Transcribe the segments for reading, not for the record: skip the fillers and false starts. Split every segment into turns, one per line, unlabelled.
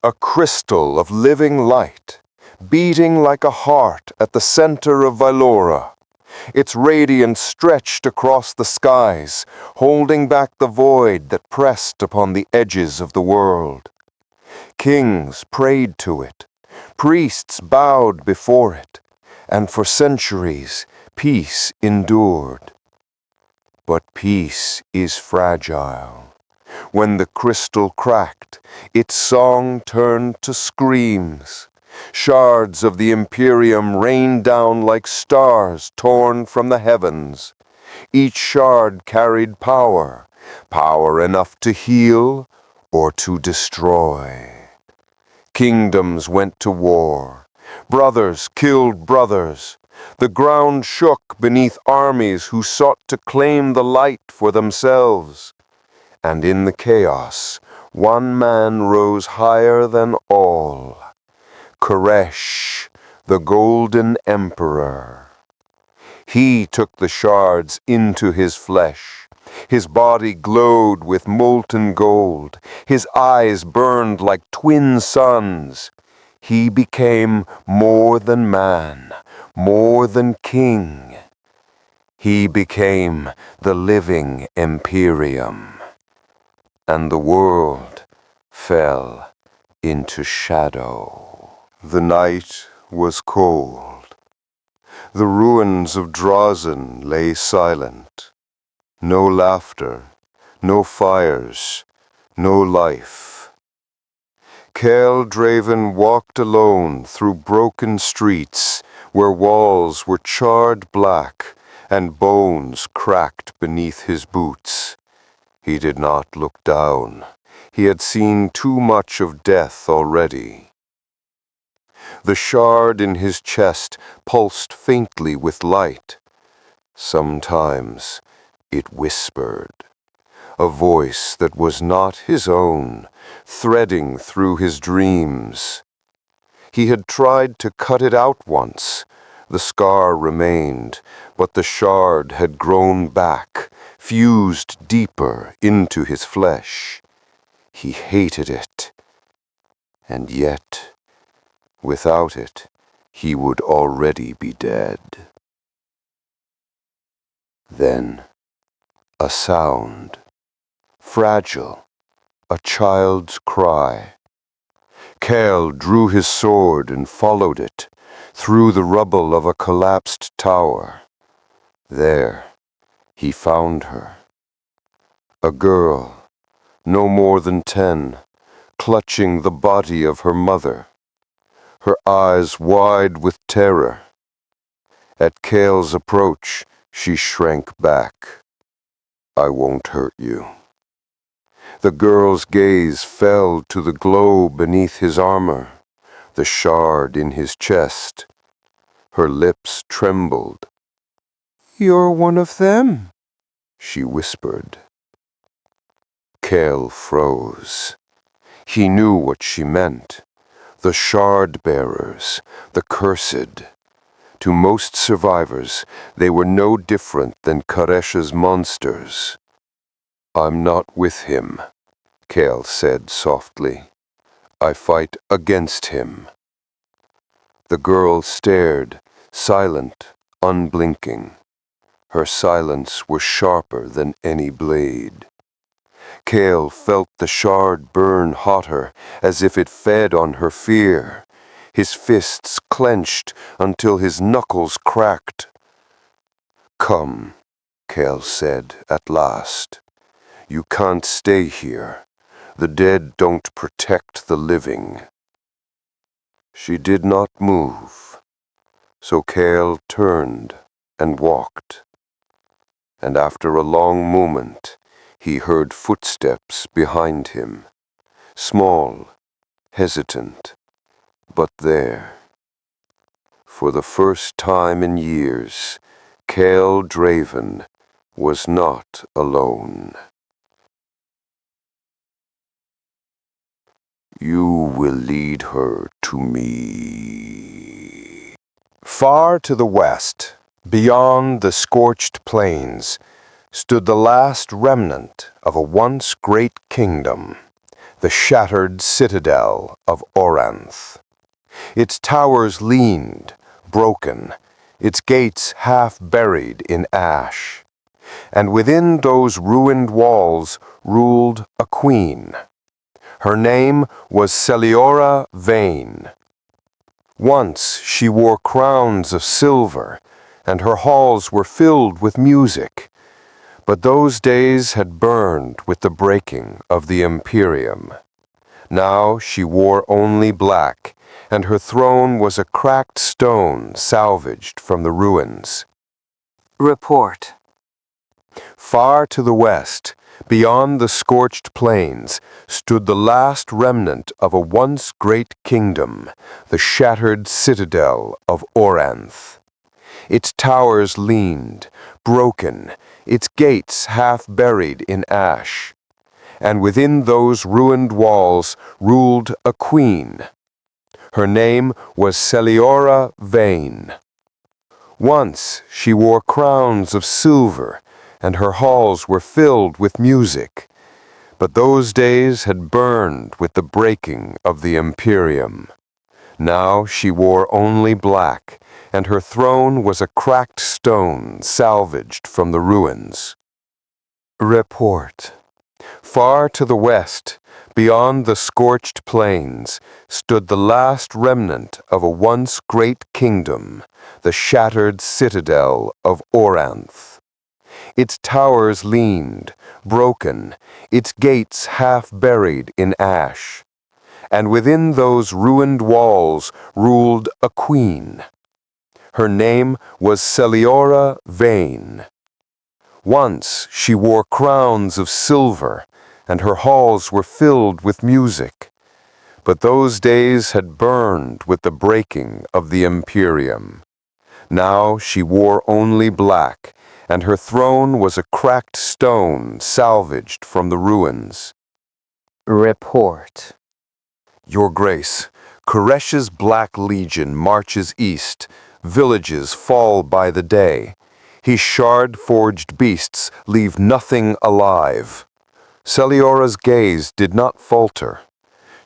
a crystal of living light, beating like a heart at the center of Vylora. Its radiance stretched across the skies, holding back the void that pressed upon the edges of the world. Kings prayed to it, priests bowed before it, and for centuries peace endured. But peace is fragile. When the crystal cracked, its song turned to screams. Shards of the Imperium rained down like stars torn from the heavens. Each shard carried power, power enough to heal or to destroy. Kingdoms went to war. Brothers killed brothers. The ground shook beneath armies who sought to claim the light for themselves. And in the chaos, one man rose higher than all. Karsh, the Golden Emperor. He took the shards into his flesh. His body glowed with molten gold. His eyes burned like twin suns. He became more than man, more than king. He became the living Imperium. And the world fell into shadow. The night was cold. The ruins of Drazen lay silent. No laughter, no fires, no life. Kael Draven walked alone through broken streets where walls were charred black and bones cracked beneath his boots. He did not look down. He had seen too much of death already. The shard in his chest pulsed faintly with light. Sometimes it whispered, a voice that was not his own, threading through his dreams. He had tried to cut it out once. The scar remained, but the shard had grown back, fused deeper into his flesh. He hated it, and yet, without it, he would already be dead. Then, a sound, fragile, a child's cry. Kael drew his sword and followed it, through the rubble of a collapsed tower. There, he found her. A girl, no more than 10, clutching the body of her mother, her eyes wide with terror. At Kael's approach, she shrank back. I won't hurt you. The girl's gaze fell to the glow beneath his armor, the shard in his chest. Her lips trembled. You're one of them, she whispered. Kael froze. He knew what she meant. The shard-bearers, the cursed. To most survivors, they were no different than Karsh's monsters. I'm not with him, Kael said softly. I fight against him. The girl stared, silent, unblinking. Her silence was sharper than any blade. Kael felt the shard burn hotter, as if it fed on her fear. His fists clenched until his knuckles cracked. Come, Kael said at last. You can't stay here. The dead don't protect the living. She did not move, so Kael turned and walked. And after a long moment, he heard footsteps behind him, small, hesitant, but there. For the first time in years, Kael Draven was not alone. You will lead her to me. Far to the west, beyond the scorched plains, stood the last remnant of a once great kingdom, the shattered citadel of Oranth. Its towers leaned, broken, its gates half buried in ash, and within those ruined walls ruled a queen. Her name was Celiora Vane. Once she wore crowns of silver, and her halls were filled with music, but those days had burned with the breaking of the Imperium. Now she wore only black, and her throne was a cracked stone salvaged from the ruins.
Report.
Far to the west, beyond the scorched plains, stood the last remnant of a once great kingdom, the shattered citadel of Oranth. Its towers leaned, broken, its gates half buried in ash, and within those ruined walls ruled a queen. Her name was Celiora Vane. Once she wore crowns of silver, and her halls were filled with music, but those days had burned with the breaking of the Imperium. Now she wore only black, and her throne was a cracked stone salvaged from the ruins. Report. Far to the west, beyond the scorched plains, stood the last remnant of a once great kingdom, the shattered citadel of Oranth. Its towers leaned, broken, its gates half buried in ash, and within those ruined walls ruled a queen. Her name was Celiora Vane. Once she wore crowns of silver, and her halls were filled with music, but those days had burned with the breaking of the Imperium. Now she wore only black, and her throne was a cracked stone salvaged from the ruins.
Report.
Your Grace, Karsh's Black Legion marches east, villages fall by the day. His shard-forged beasts leave nothing alive. Celiora's gaze did not falter.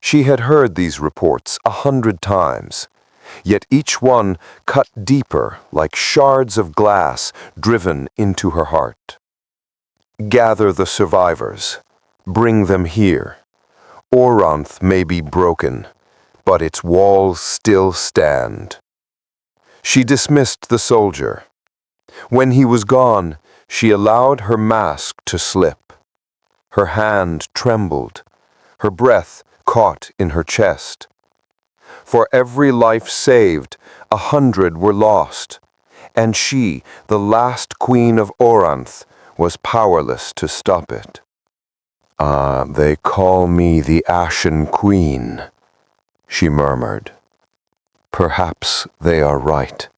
She had heard these reports 100 times, yet each one cut deeper like shards of glass driven into her heart. Gather the survivors. Bring them here. Oranth may be broken, but its walls still stand. She dismissed the soldier. When he was gone, she allowed her mask to slip. Her hand trembled. Her breath caught in her chest. For every life saved, 100 were lost, and she, the last queen of Oranth, was powerless to stop it. "Ah, they call me the Ashen Queen," she murmured. Perhaps they are right.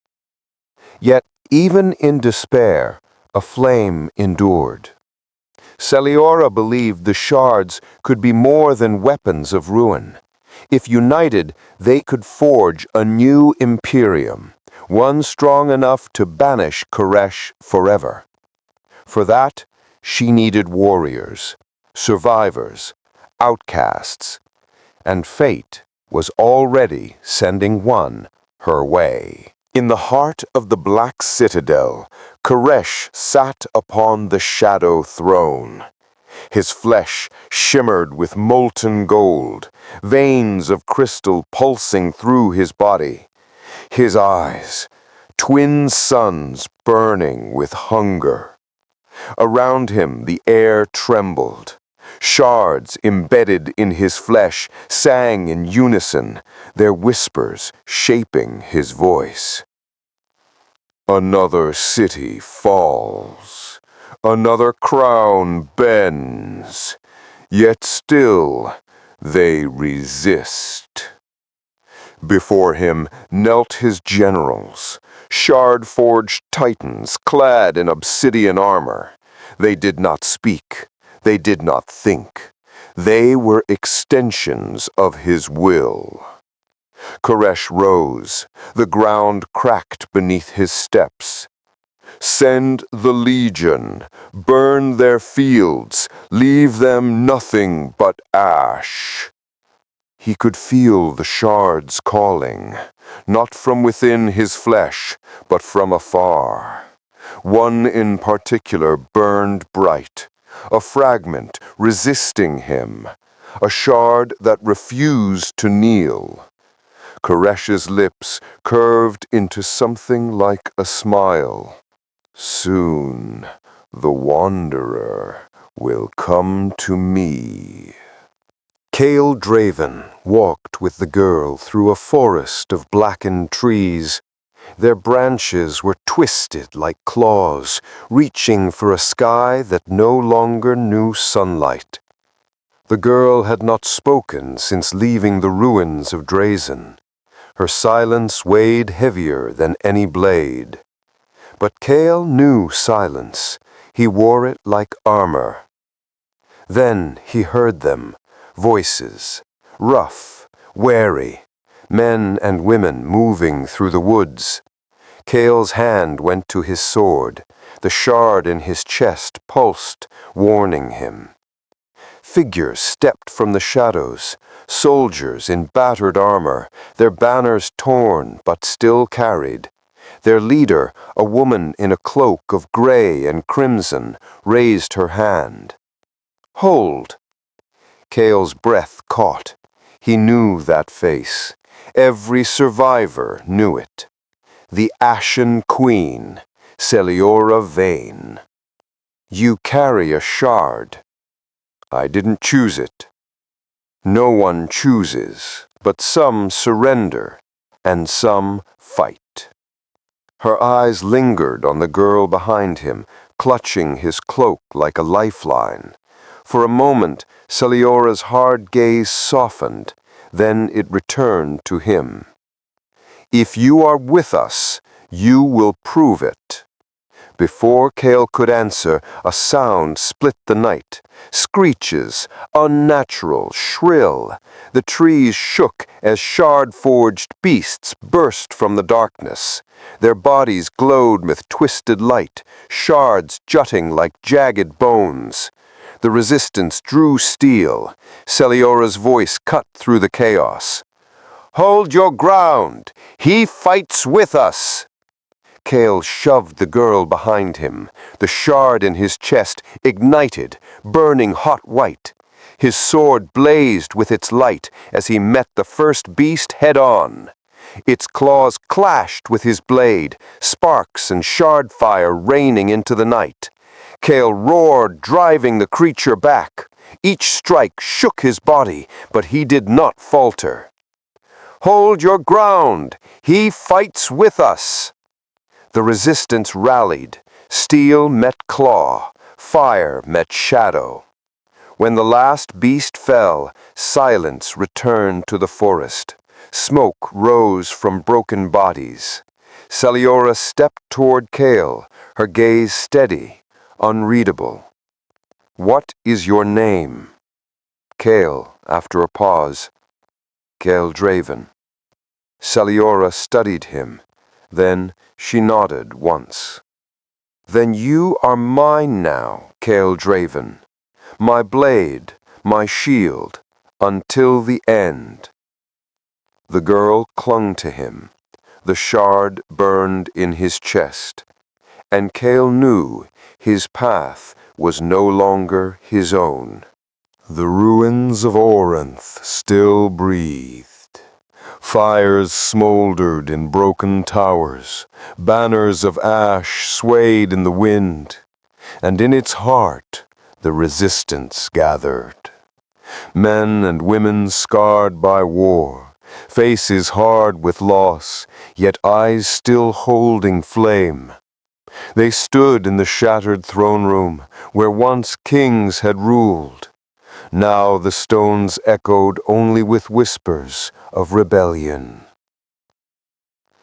Yet, even in despair, a flame endured. Celiora believed the shards could be more than weapons of ruin. If united, they could forge a new Imperium, one strong enough to banish Karsh forever. For that, she needed warriors, survivors, outcasts, and fate was already sending one her way. In the heart of the Black Citadel, Karsh sat upon the shadow throne. His flesh shimmered with molten gold, veins of crystal pulsing through his body. His eyes, twin suns burning with hunger. Around him the air trembled. Shards embedded in his flesh sang in unison, their whispers shaping his voice. Another city falls. Another crown bends. Yet still they resist. Before him knelt his generals, shard-forged titans clad in obsidian armor. They did not speak. They did not think. They were extensions of his will. Karsh rose. The ground cracked beneath his steps. Send the legion. Burn their fields. Leave them nothing but ash. He could feel the shards calling, not from within his flesh, but from afar. One in particular burned bright, a fragment resisting him, a shard that refused to kneel. Karsh's lips curved into something like a smile. Soon, the Wanderer will come to me. Kael Draven walked with the girl through a forest of blackened trees. Their branches were twisted like claws, reaching for a sky that no longer knew sunlight. The girl had not spoken since leaving the ruins of Drazen. Her silence weighed heavier than any blade. But Kael knew silence. He wore it like armor. Then he heard them, voices, rough, wary, men and women moving through the woods. Kael's hand went to his sword. The shard in his chest pulsed, warning him. Figures stepped from the shadows, soldiers in battered armor, their banners torn but still carried. Their leader, a woman in a cloak of gray and crimson, raised her hand. "Hold!" Kael's breath caught. He knew that face. Every survivor knew it. The Ashen Queen, Celiora Vane. "You carry a shard." "I didn't choose it." No one chooses, but some surrender, and some fight. Her eyes lingered on the girl behind him, clutching his cloak like a lifeline. For a moment, Celiora's hard gaze softened, then it returned to him. "If you are with us, you will prove it." Before Kael could answer, a sound split the night. Screeches, unnatural, shrill. The trees shook as shard-forged beasts burst from the darkness. Their bodies glowed with twisted light, shards jutting like jagged bones. The resistance drew steel. Celiora's voice cut through the chaos. "Hold your ground! He fights with us!" Kael shoved the girl behind him. The shard in his chest ignited, burning hot white. His sword blazed with its light as he met the first beast head-on. Its claws clashed with his blade, sparks and shard fire raining into the night. Kael roared, driving the creature back. Each strike shook his body, but he did not falter. "Hold your ground! He fights with us!" The resistance rallied. Steel met claw. Fire met shadow. When the last beast fell, silence returned to the forest. Smoke rose from broken bodies. Celiora stepped toward Kael, her gaze steady, unreadable. "What is your name?" Kael, after a pause. "Kael Draven." Celiora studied him. Then she nodded once. "Then you are mine now, Kael Draven. My blade, my shield, until the end." The girl clung to him. The shard burned in his chest. And Kael knew his path was no longer his own. The ruins of Orinth still breathed. Fires smoldered in broken towers, banners of ash swayed in the wind, and in its heart the resistance gathered. Men and women scarred by war, faces hard with loss, yet eyes still holding flame. They stood in the shattered throne room where once kings had ruled. Now the stones echoed only with whispers of rebellion.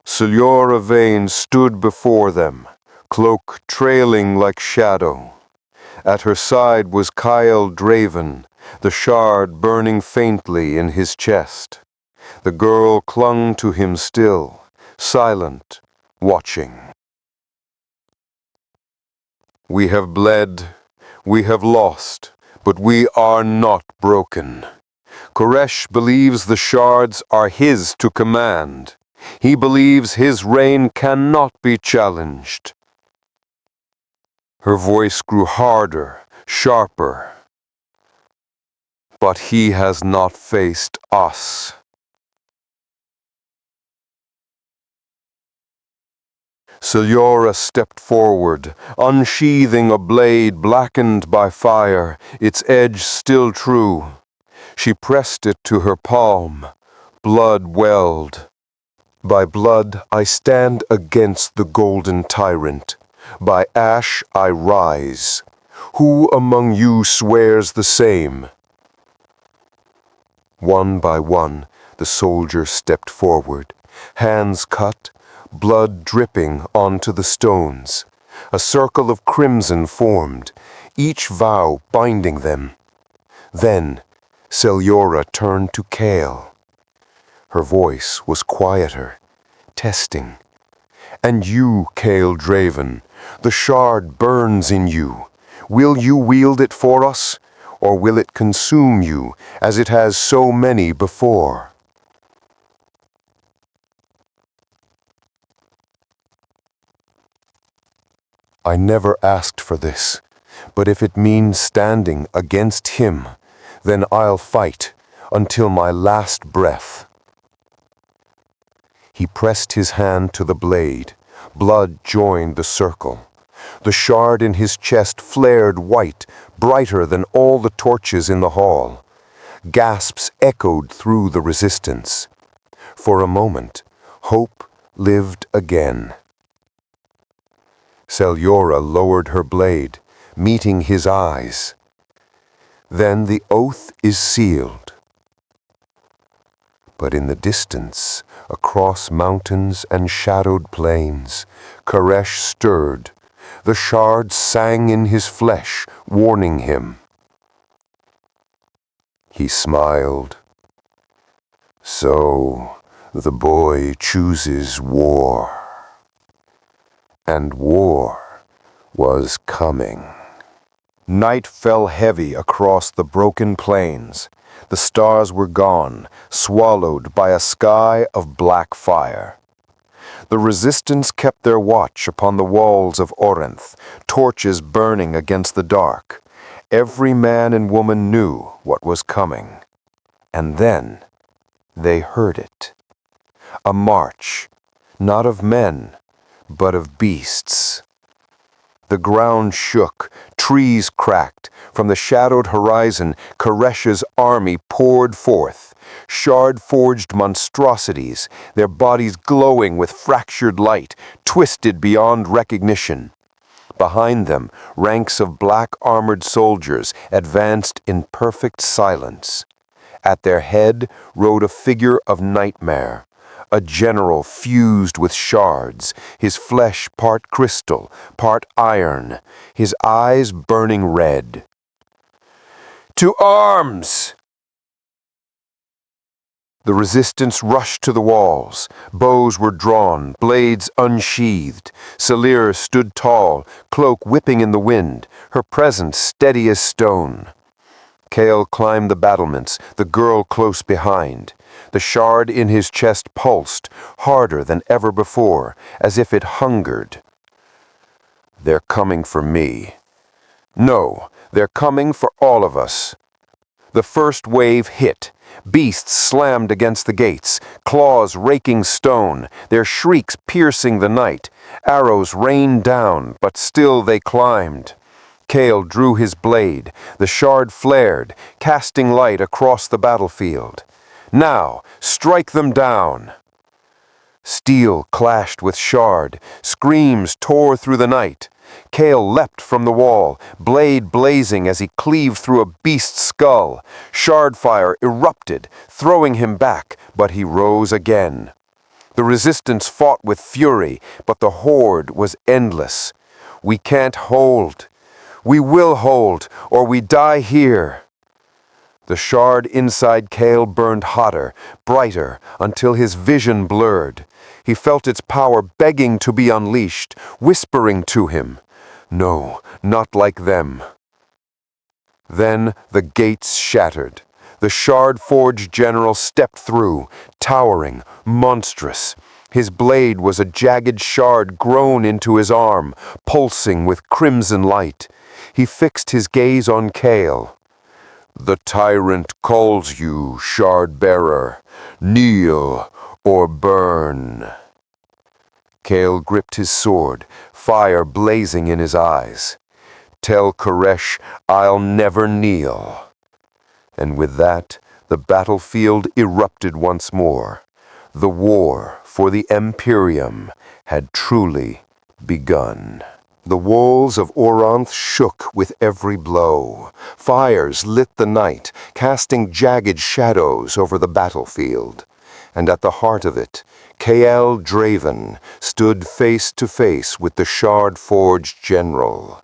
Celiora Vane stood before them, cloak trailing like shadow. At her side was Kael Draven, the shard burning faintly in his chest. The girl clung to him still, silent, watching. "We have bled, we have lost, But we are not broken. Karsh believes the shards are his to command. He believes his reign cannot be challenged. Her voice grew harder, sharper. But he has not faced us. Celiora stepped forward, unsheathing a blade blackened by fire, its edge still true. She pressed it to her palm. Blood welled. By blood I stand against the golden tyrant. By ash I rise. Who among you swears the same? One by one, the soldiers stepped forward, hands cut, blood dripping onto the stones. A circle of crimson formed, each vow binding them. Then Celiora turned to Kael. Her voice was quieter, testing. And you, Kael Draven, the shard burns in you. Will you wield it for us, or will it consume you as it has so many before? I never asked for this, but if it means standing against him, then I'll fight until my last breath. He pressed his hand to the blade. Blood joined the circle. The shard in his chest flared white, brighter than all the torches in the hall. Gasps echoed through the resistance. For a moment, hope lived again. Celiora lowered her blade, meeting his eyes. Then the oath is sealed. But in the distance, across mountains and shadowed plains, Karsh stirred. The shards sang in his flesh, warning him. He smiled. So the boy chooses war. And war was coming. Night fell heavy across the broken plains. The stars were gone, swallowed by a sky of black fire. The resistance kept their watch upon the walls of Orenth, torches burning against the dark. Every man and woman knew what was coming. And then they heard it. A march, not of men, but of beasts. The ground shook, trees cracked. From the shadowed horizon, Karsh's army poured forth. Shard-forged monstrosities, their bodies glowing with fractured light, twisted beyond recognition. Behind them, ranks of black-armored soldiers advanced in perfect silence. At their head rode a figure of nightmare, a general fused with shards, his flesh part crystal, part iron, his eyes burning red. "To arms!" The resistance rushed to the walls. Bows were drawn, blades unsheathed. Celiora stood tall, cloak whipping in the wind, her presence steady as stone. Kael climbed the battlements, the girl close behind. The shard in his chest pulsed, harder than ever before, as if it hungered. They're coming for me. No, they're coming for all of us. The first wave hit. Beasts slammed against the gates, claws raking stone, their shrieks piercing the night. Arrows rained down, but still they climbed. Kael drew his blade. The shard flared, casting light across the battlefield. Now, strike them down! Steel clashed with shard. Screams tore through the night. Kael leapt from the wall, blade blazing as he cleaved through a beast's skull. Shard fire erupted, throwing him back, but he rose again. The resistance fought with fury, but the horde was endless. We can't hold. We will hold, or we die here. The shard inside Kael burned hotter, brighter, until his vision blurred. He felt its power begging to be unleashed, whispering to him, "No, not like them." Then the gates shattered. The shard-forged general stepped through, towering, monstrous. His blade was a jagged shard grown into his arm, pulsing with crimson light. He fixed his gaze on Kael. "The tyrant calls you, shard-bearer. Kneel or burn." Kael gripped his sword, fire blazing in his eyes. "Tell Karsh I'll never kneel." And with that, the battlefield erupted once more. The war for the Imperium had truly begun. The walls of Oranth shook with every blow. Fires lit the night, casting jagged shadows over the battlefield. And at the heart of it, Kael Draven stood face to face with the shard-forged general.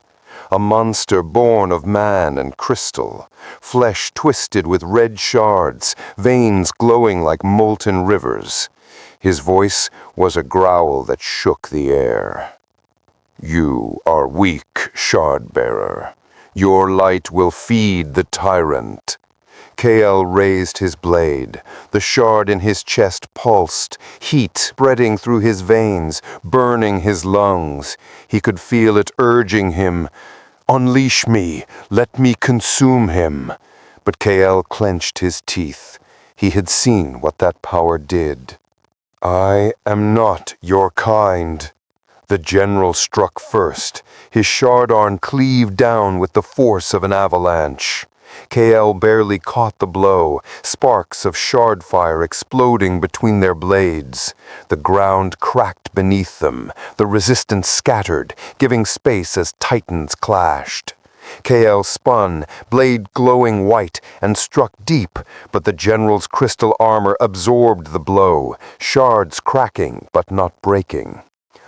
A monster born of man and crystal, flesh twisted with red shards, veins glowing like molten rivers. His voice was a growl that shook the air. "You are weak, shard-bearer. Your light will feed the tyrant." Kael raised his blade. The shard in his chest pulsed, heat spreading through his veins, burning his lungs. He could feel it urging him. "Unleash me, let me consume him." But Kael clenched his teeth. He had seen what that power did. "I am not your kind." The general struck first. His shard arm cleaved down with the force of an avalanche. Kael barely caught the blow, sparks of shard fire exploding between their blades. The ground cracked beneath them, the resistance scattered, giving space as titans clashed. Kael spun, blade glowing white, and struck deep, but the general's crystal armor absorbed the blow, shards cracking but not breaking.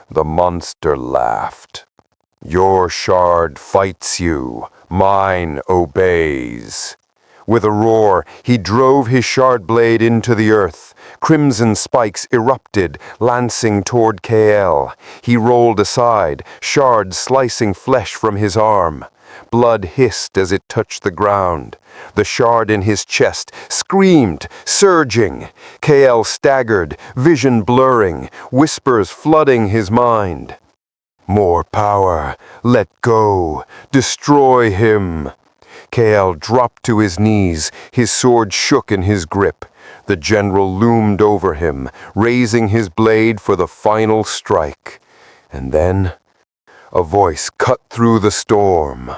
The monster laughed. "Your shard fights you. Mine obeys." With a roar, he drove his shard blade into the earth. Crimson spikes erupted, lancing toward Kael. He rolled aside, shards slicing flesh from his arm. Blood hissed as it touched the ground. The shard in his chest screamed, surging. Kael staggered, vision blurring, whispers flooding his mind. "More power. Let go. Destroy him." Kael dropped to his knees, his sword shook in his grip. The general loomed over him, raising his blade for the final strike. And then a voice cut through the storm.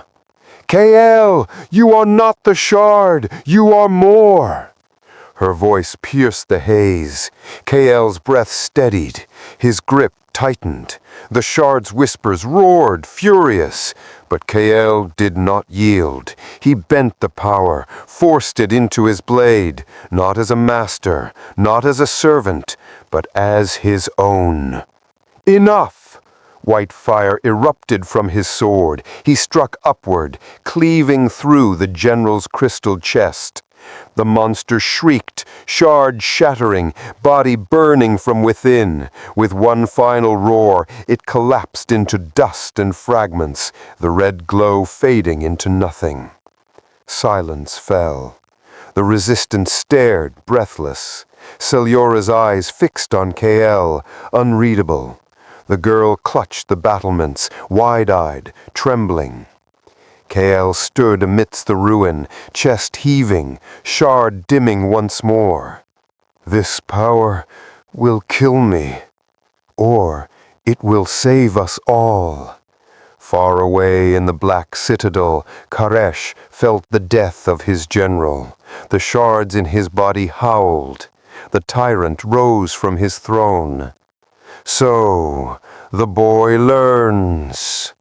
"Kael, you are not the shard, you are more." Her voice pierced the haze. Kael's breath steadied, his grip tightened. The shard's whispers roared, furious. But Kael did not yield. He bent the power, forced it into his blade, not as a master, not as a servant, but as his own. "Enough!" White fire erupted from his sword. He struck upward, cleaving through the general's crystal chest. The monster shrieked, shard shattering, body burning from within. With one final roar, it collapsed into dust and fragments, the red glow fading into nothing. Silence fell. The resistance stared, breathless. Selyora's eyes fixed on Kael, unreadable. The girl clutched the battlements, wide-eyed, trembling. Kael stood amidst the ruin, chest heaving, shard dimming once more. "This power will kill me, or it will save us all." Far away in the Black Citadel, Karsh felt the death of his general. The shards in his body howled. The tyrant rose from his throne. So, the boy learns.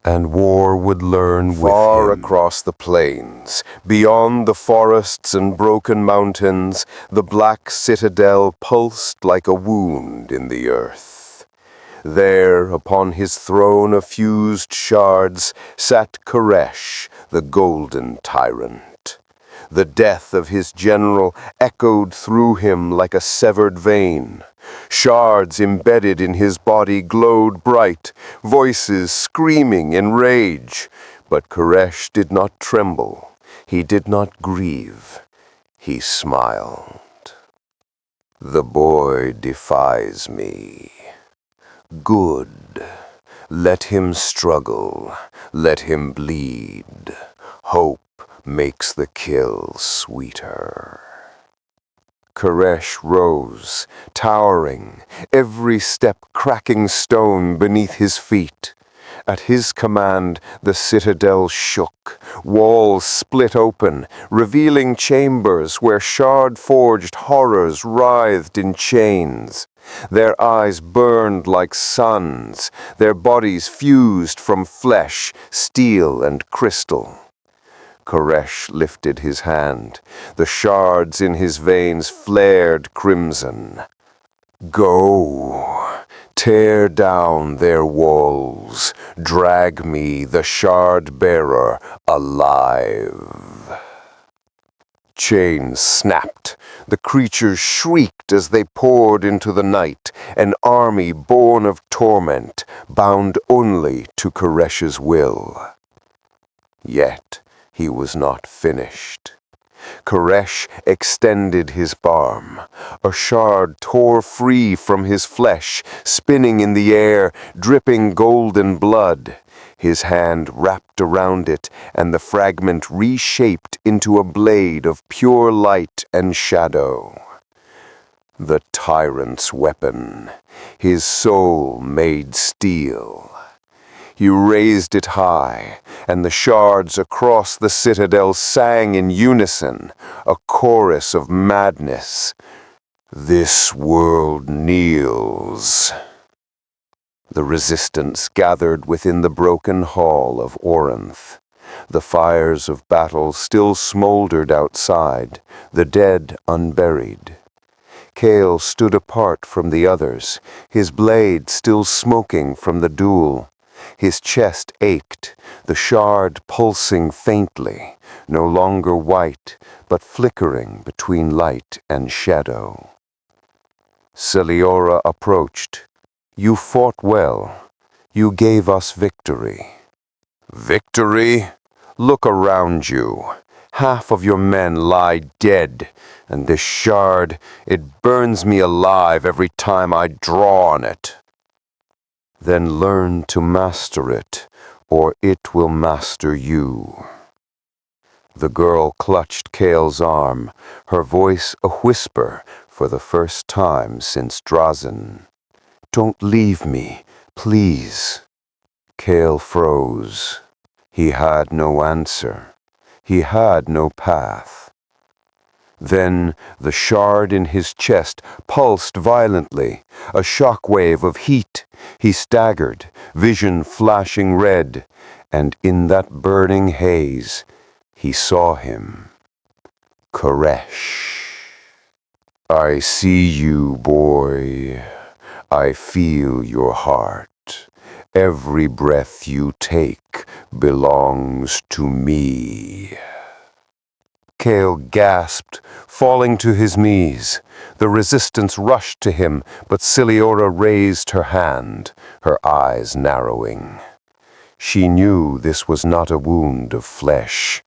And war would learn with him. Far across the plains, beyond the forests and broken mountains, the Black Citadel pulsed like a wound in the earth. There, upon his throne of fused shards, sat Karsh, the golden tyrant. The death of his general echoed through him like a severed vein. Shards embedded in his body glowed bright, voices screaming in rage. But Karsh did not tremble. He did not grieve. He smiled. The boy defies me. Good. Let him struggle. Let him bleed. Hope makes the kill sweeter. Karsh rose, towering, every step cracking stone beneath his feet. At his command, the citadel shook, walls split open, revealing chambers where shard-forged horrors writhed in chains. Their eyes burned like suns, their bodies fused from flesh, steel, and crystal. Karsh lifted his hand. The shards in his veins flared crimson. Go, tear down their walls, drag me, the shard-bearer, alive. Chains snapped. The creatures shrieked as they poured into the night, an army born of torment, bound only to Karsh's will. Yet he was not finished. Karsh extended his palm. A shard tore free from his flesh, spinning in the air, dripping golden blood. His hand wrapped around it, and the fragment reshaped into a blade of pure light and shadow. The tyrant's weapon, his soul made steel. He raised it high, and the shards across the citadel sang in unison, a chorus of madness. This world kneels. The resistance gathered within the broken hall of Orinth. The fires of battle still smoldered outside, the dead unburied. Kael stood apart from the others, his blade still smoking from the duel. His chest ached, the shard pulsing faintly, no longer white, but flickering between light and shadow. Celiora approached. You fought well. You gave us victory. Victory? Look around you. Half of your men lie dead, and this shard, it burns me alive every time I draw on it. Then learn to master it, or it will master you. The girl clutched Kael's arm, her voice a whisper for the first time since Drazen. Don't leave me, please. Kael froze. He had no answer. He had no path. Then the shard in his chest pulsed violently, a shock wave of heat. He staggered, vision flashing red, and in that burning haze, he saw him. Karsh. I see you, boy. I feel your heart. Every breath you take belongs to me. Kael gasped, falling to his knees. The resistance rushed to him, but Celiora raised her hand, her eyes narrowing. She knew this was not a wound of flesh.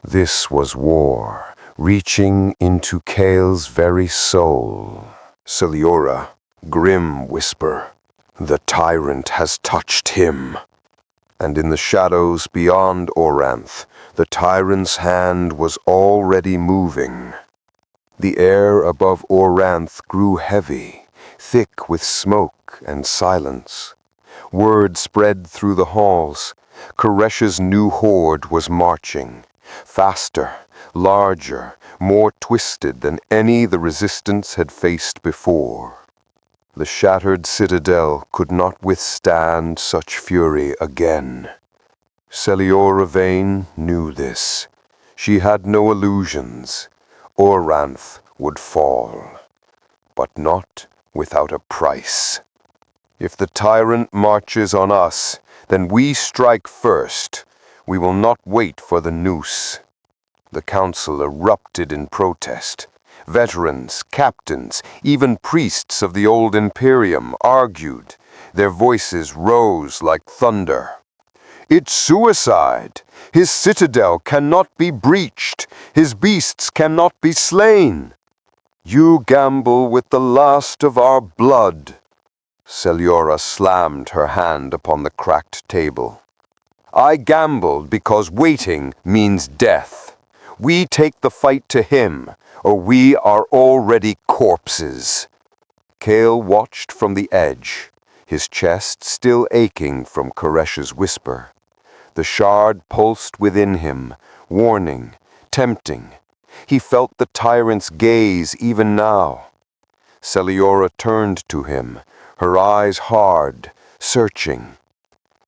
This was war, reaching into Kael's very soul. Celiora, grim whisper, the tyrant has touched him. And in the shadows beyond Oranth, the tyrant's hand was already moving. The air above Oranth grew heavy, thick with smoke and silence. Word spread through the halls. Karsh's new horde was marching, faster, larger, more twisted than any the resistance had faced before. The shattered citadel could not withstand such fury again. Celiora Vane knew this. She had no illusions. Oranth would fall, but not without a price. If the tyrant marches on us, then we strike first. We will not wait for the noose. The council erupted in protest. Veterans, captains, even priests of the old Imperium argued. Their voices rose like thunder. It's suicide. His citadel cannot be breached. His beasts cannot be slain. You gamble with the last of our blood. Celiora slammed her hand upon the cracked table. I gambled because waiting means death. We take the fight to him, or we are already corpses. Kael watched from the edge, his chest still aching from Karsh's whisper. The shard pulsed within him, warning, tempting. He felt the tyrant's gaze even now. Celiora turned to him, her eyes hard, searching.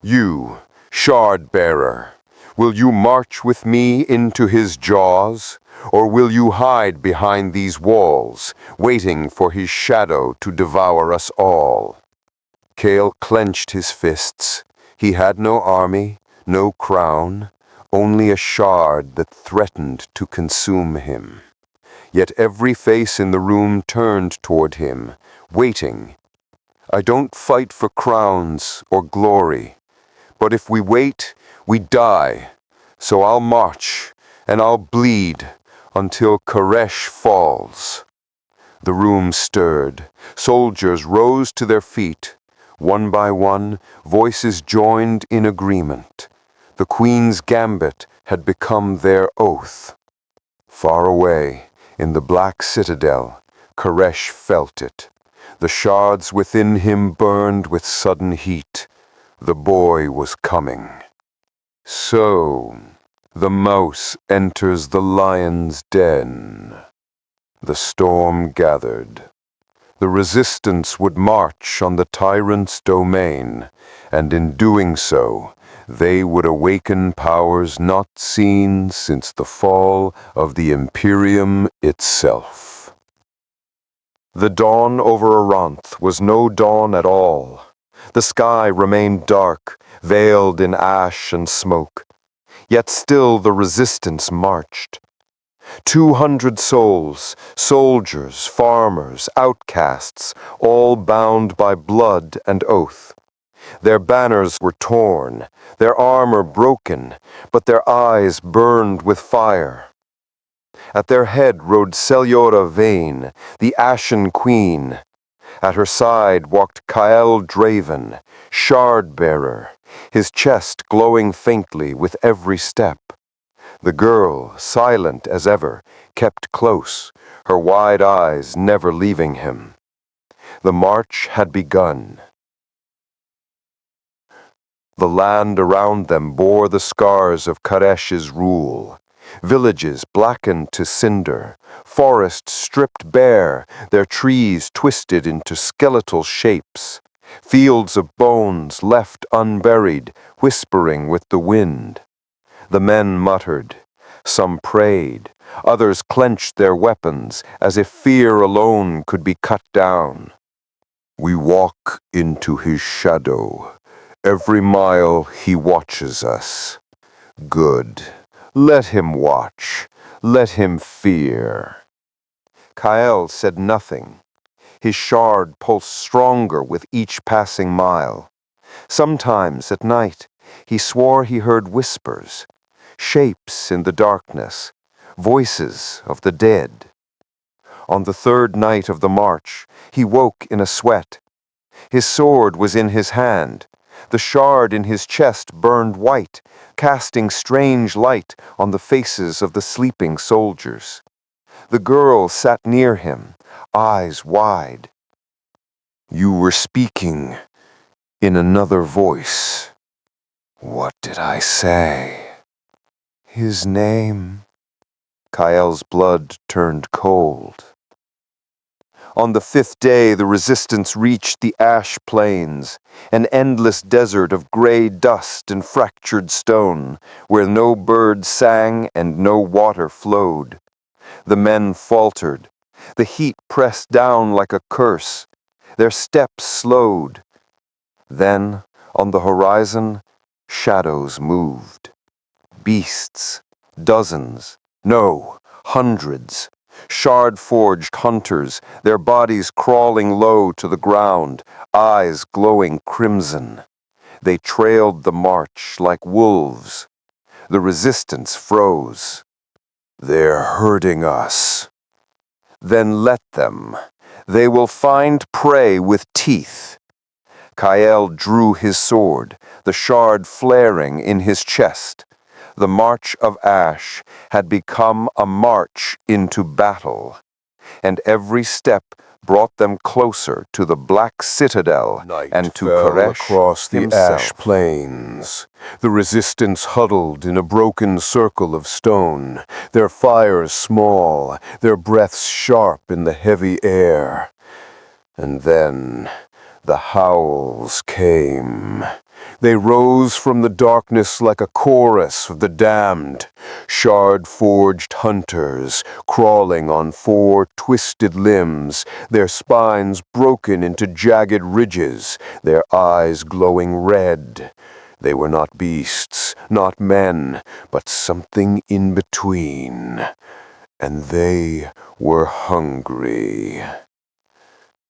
You, shard-bearer, will you march with me into his jaws, or will you hide behind these walls, waiting for his shadow to devour us all? Kael clenched his fists. He had no army, no crown, only a shard that threatened to consume him. Yet every face in the room turned toward him, waiting. I don't fight for crowns or glory, but if we wait, we die. So I'll march, and I'll bleed, until Karsh falls. The room stirred. Soldiers rose to their feet. One by one, voices joined in agreement. The Queen's gambit had become their oath. Far away, in the Black Citadel, Karsh felt it. The shards within him burned with sudden heat. The boy was coming. So, the mouse enters the lion's den. The storm gathered. The resistance would march on the tyrant's domain, and in doing so, they would awaken powers not seen since the fall of the Imperium itself. The dawn over Aranth was no dawn at all. The sky remained dark, veiled in ash and smoke. Yet still the resistance marched. 200 souls, soldiers, farmers, outcasts, all bound by blood and oath. Their banners were torn, their armor broken, but their eyes burned with fire. At their head rode Celiora Vane, the Ashen Queen. At her side walked Kael Draven, shard-bearer, his chest glowing faintly with every step. The girl, silent as ever, kept close, her wide eyes never leaving him. The march had begun. The land around them bore the scars of Karsh's rule. Villages blackened to cinder, forests stripped bare, their trees twisted into skeletal shapes, fields of bones left unburied, whispering with the wind. The men muttered. Some prayed. Others clenched their weapons, as if fear alone could be cut down. We walk into his shadow. Every mile he watches us. Good. Let him watch. Let him fear. Kael said nothing. His shard pulsed stronger with each passing mile. Sometimes at night he swore he heard whispers, shapes in the darkness, voices of the dead. On the third night of the march, he woke in a sweat. His sword was in his hand. The shard in his chest burned white, casting strange light on the faces of the sleeping soldiers. The girl sat near him, eyes wide. You were speaking in another voice. What did I say? His name. Kael's blood turned cold. On the 5th day, the resistance reached the ash plains, an endless desert of gray dust and fractured stone, where no bird sang and no water flowed. The men faltered. The heat pressed down like a curse. Their steps slowed. Then, on the horizon, shadows moved. Beasts, dozens, no, hundreds. Shard-forged hunters, their bodies crawling low to the ground, eyes glowing crimson. They trailed the march like wolves. The resistance froze. They're hurting us. Then let them. They will find prey with teeth. Kael drew his sword, the shard flaring in his chest. The March of Ash had become a march into battle, and every step brought them closer to the Black Citadel and to Karsh
across the
himself.
ash plains. The resistance huddled in a broken circle of stone, their fires small, their breaths sharp in the heavy air. And then the howls came. They rose from the darkness like a chorus of the damned, shard-forged hunters, crawling on four twisted limbs, their spines broken into jagged ridges, their eyes glowing red. They were not beasts, not men, but something in between. And they were hungry.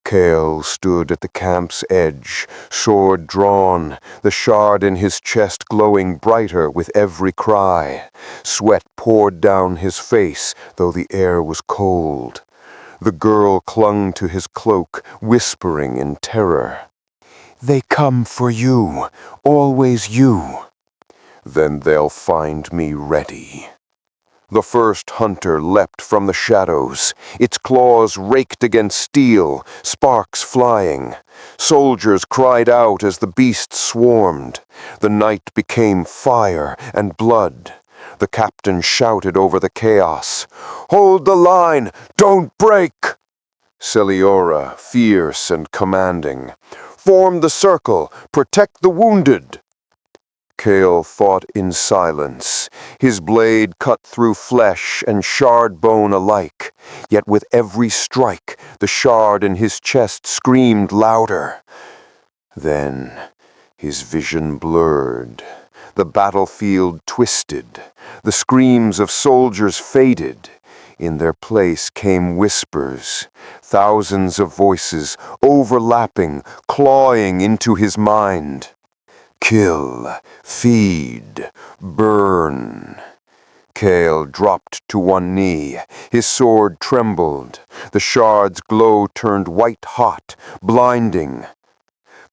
Kael stood at the camp's edge, sword drawn, the shard in his chest glowing brighter with every cry. Sweat poured down his face, though the air was cold. The girl clung to his cloak, whispering in terror. "They come for you, always you." "Then they'll find me ready." The first hunter leapt from the shadows, its claws raked against steel, sparks flying. Soldiers cried out as the beast swarmed. The night became fire and blood. The captain shouted over the chaos, "Hold the line! Don't break!" Celiora, fierce and commanding, "Form the circle! Protect the wounded!" Kael fought in silence. His blade cut through flesh and shard bone alike, yet with every strike the shard in his chest screamed louder. Then his vision blurred. The battlefield twisted. The screams of soldiers faded. In their place came whispers, thousands of voices overlapping, clawing into his mind. Kill, feed, burn. Kael dropped to one knee. His sword trembled. The shard's glow turned white-hot, blinding.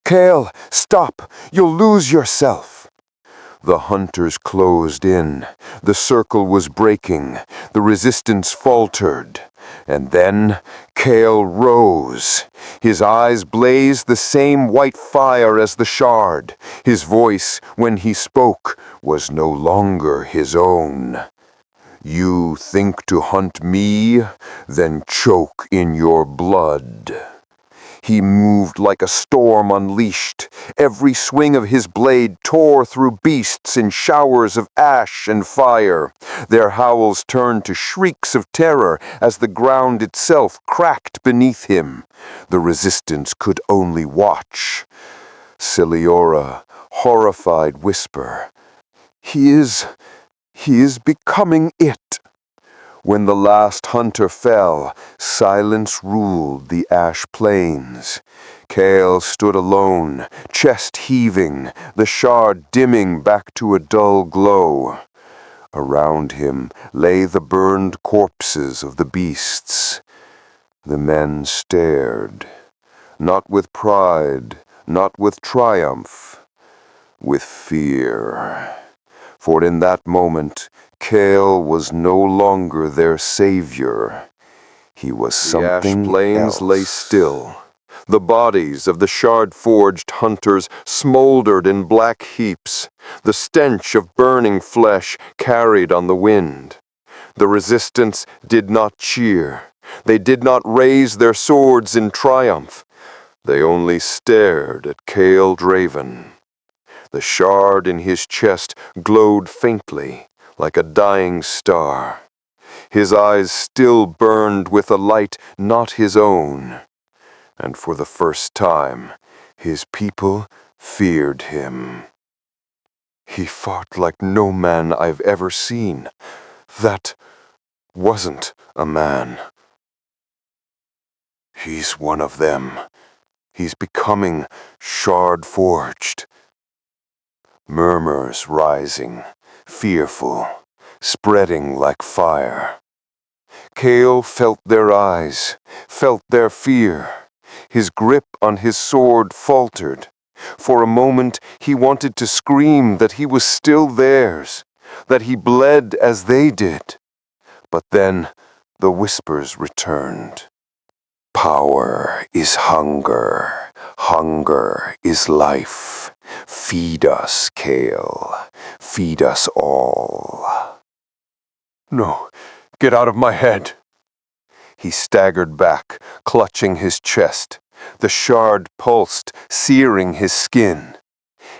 "Kael, stop! You'll lose yourself!" The hunters closed in. The circle was breaking. The resistance faltered. And then Kael rose. His eyes blazed the same white fire as the shard. His voice, when he spoke, was no longer his own. "You think to hunt me? Then choke in your blood." He moved like a storm unleashed. Every swing of his blade tore through beasts in showers of ash and fire. Their howls turned to shrieks of terror as the ground itself cracked beneath him. The resistance could only watch. Celiora, horrified, whisper, He is becoming it." When the last hunter fell, silence ruled the ash plains. Kael stood alone, chest heaving, the shard dimming back to a dull glow. Around him lay the burned corpses of the beasts. The men stared, not with pride, not with triumph, with fear. For in that moment, Kael was no longer their savior. He was something else. The ash plains lay still. The bodies of the shard-forged hunters smoldered in black heaps, the stench of burning flesh carried on the wind. The resistance did not cheer. They did not raise their swords in triumph. They only stared at Kael Draven. The shard in his chest glowed faintly, like a dying star. His eyes still burned with a light not his own. And for the first time, his people feared him. He fought like no man I've ever seen. That wasn't a man. He's one of them. He's becoming shard-forged.
Murmurs rising, fearful, spreading like fire. Kael felt their eyes, felt their fear. His grip on his sword faltered. For a moment he wanted to scream that he was still theirs, that he bled as they did. But then the whispers returned. Power is hunger. Hunger is life. Feed us, Kael. Feed us all. No, get out of my head. He staggered back, clutching his chest. The shard pulsed, searing his skin.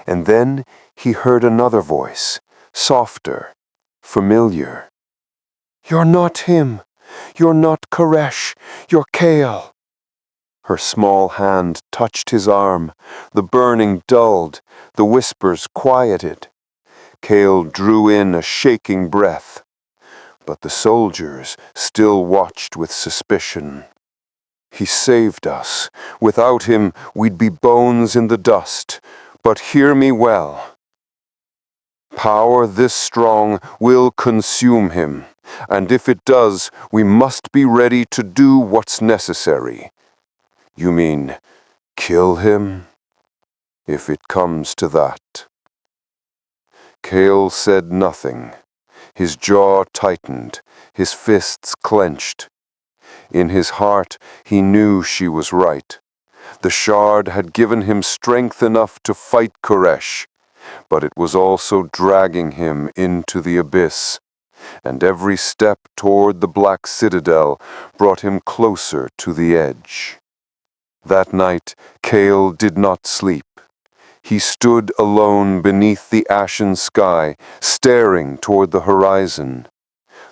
And then he heard another voice, softer, familiar. You're not him. You're not Karsh. You're Kael. Her small hand touched his arm. The burning dulled. The whispers quieted. Kael drew in a shaking breath. But the soldiers still watched with suspicion. He saved us. Without him, we'd be bones in the dust. But hear me well. Power this strong will consume him, and if it does, we must be ready to do what's necessary. You mean, kill him? If it comes to that. Kael said nothing. His jaw tightened, his fists clenched. In his heart, he knew she was right. The shard had given him strength enough to fight Karsh, but it was also dragging him into the abyss, and every step toward the Black Citadel brought him closer to the edge. That night, Kael did not sleep. He stood alone beneath the ashen sky, staring toward the horizon.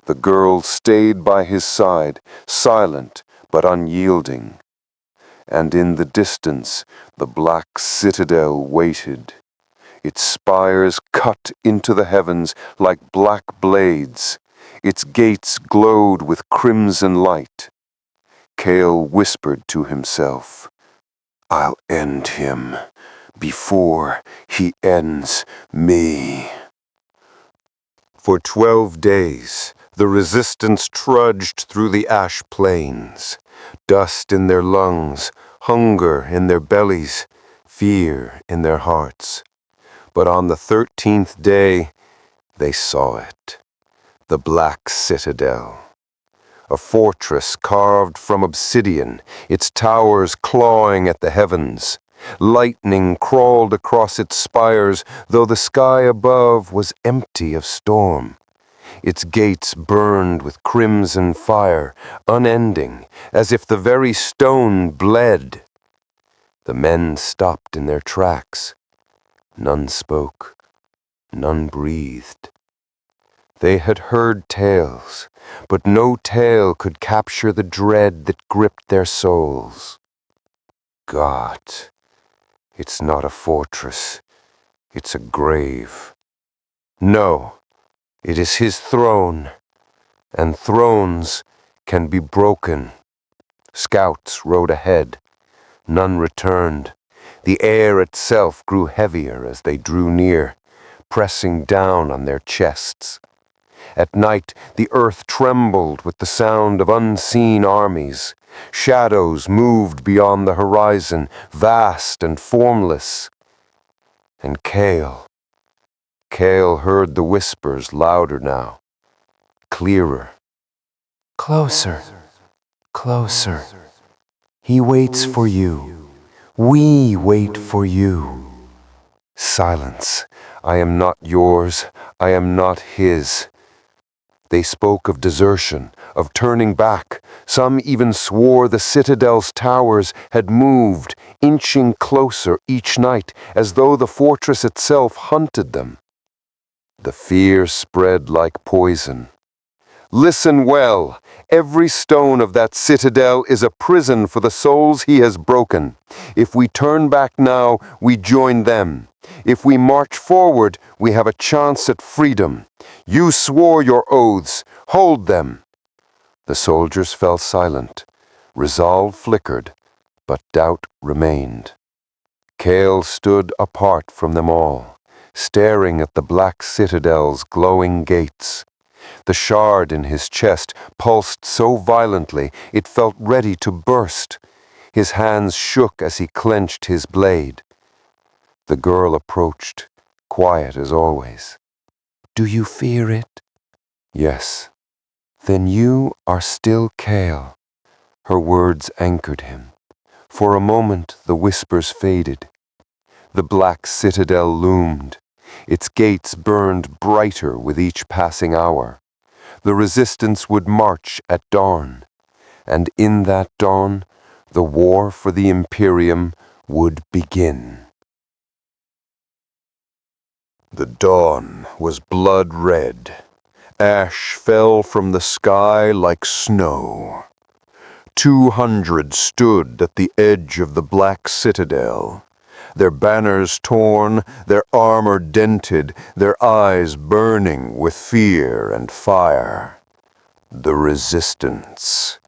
The girl stayed by his side, silent but unyielding. And in the distance, the Black Citadel waited. Its spires cut into the heavens like black blades. Its gates glowed with crimson light. Kael whispered to himself, I'll end him before he ends me. For 12 days, the resistance trudged through the ash plains, dust in their lungs, hunger in their bellies, fear in their hearts. But on the 13th day, they saw it, the Black Citadel. A fortress carved from obsidian, its towers clawing at the heavens. Lightning crawled across its spires, though the sky above was empty of storm. Its gates burned with crimson fire, unending, as if the very stone bled. The men stopped in their tracks. None spoke, none breathed. They had heard tales, but no tale could capture the dread that gripped their souls. God, it's not a fortress, it's a grave. No, it is his throne, and thrones can be broken. Scouts rode ahead. None returned. The air itself grew heavier as they drew near, pressing down on their chests. At night, the earth trembled with the sound of unseen armies. Shadows moved beyond the horizon, vast and formless. And Kael heard the whispers louder now, clearer. Closer, closer. He waits for you. We wait for you. Silence. I am not yours. I am not his. They spoke of desertion, of turning back. Some even swore the citadel's towers had moved, inching closer each night, as though the fortress itself hunted them. The fear spread like poison. Listen well. Every stone of that citadel is a prison for the souls he has broken. If we turn back now, we join them. If we march forward, we have a chance at freedom. You swore your oaths. Hold them. The soldiers fell silent. Resolve flickered, but doubt remained. Kael stood apart from them all, staring at the Black Citadel's glowing gates. The shard in his chest pulsed so violently it felt ready to burst. His hands shook as he clenched his blade. The girl approached, quiet as always. "Do you fear it?" "Yes." "Then you are still Kael." Her words anchored him. For a moment the whispers faded. The Black Citadel loomed. Its gates burned brighter with each passing hour. The resistance would march at dawn, and in that dawn, the war for the Imperium would begin.
The dawn was blood red. Ash fell from the sky like snow. 200 stood at the edge of the Black Citadel, their banners torn, their armor dented, their eyes burning with fear and fire. The resistance.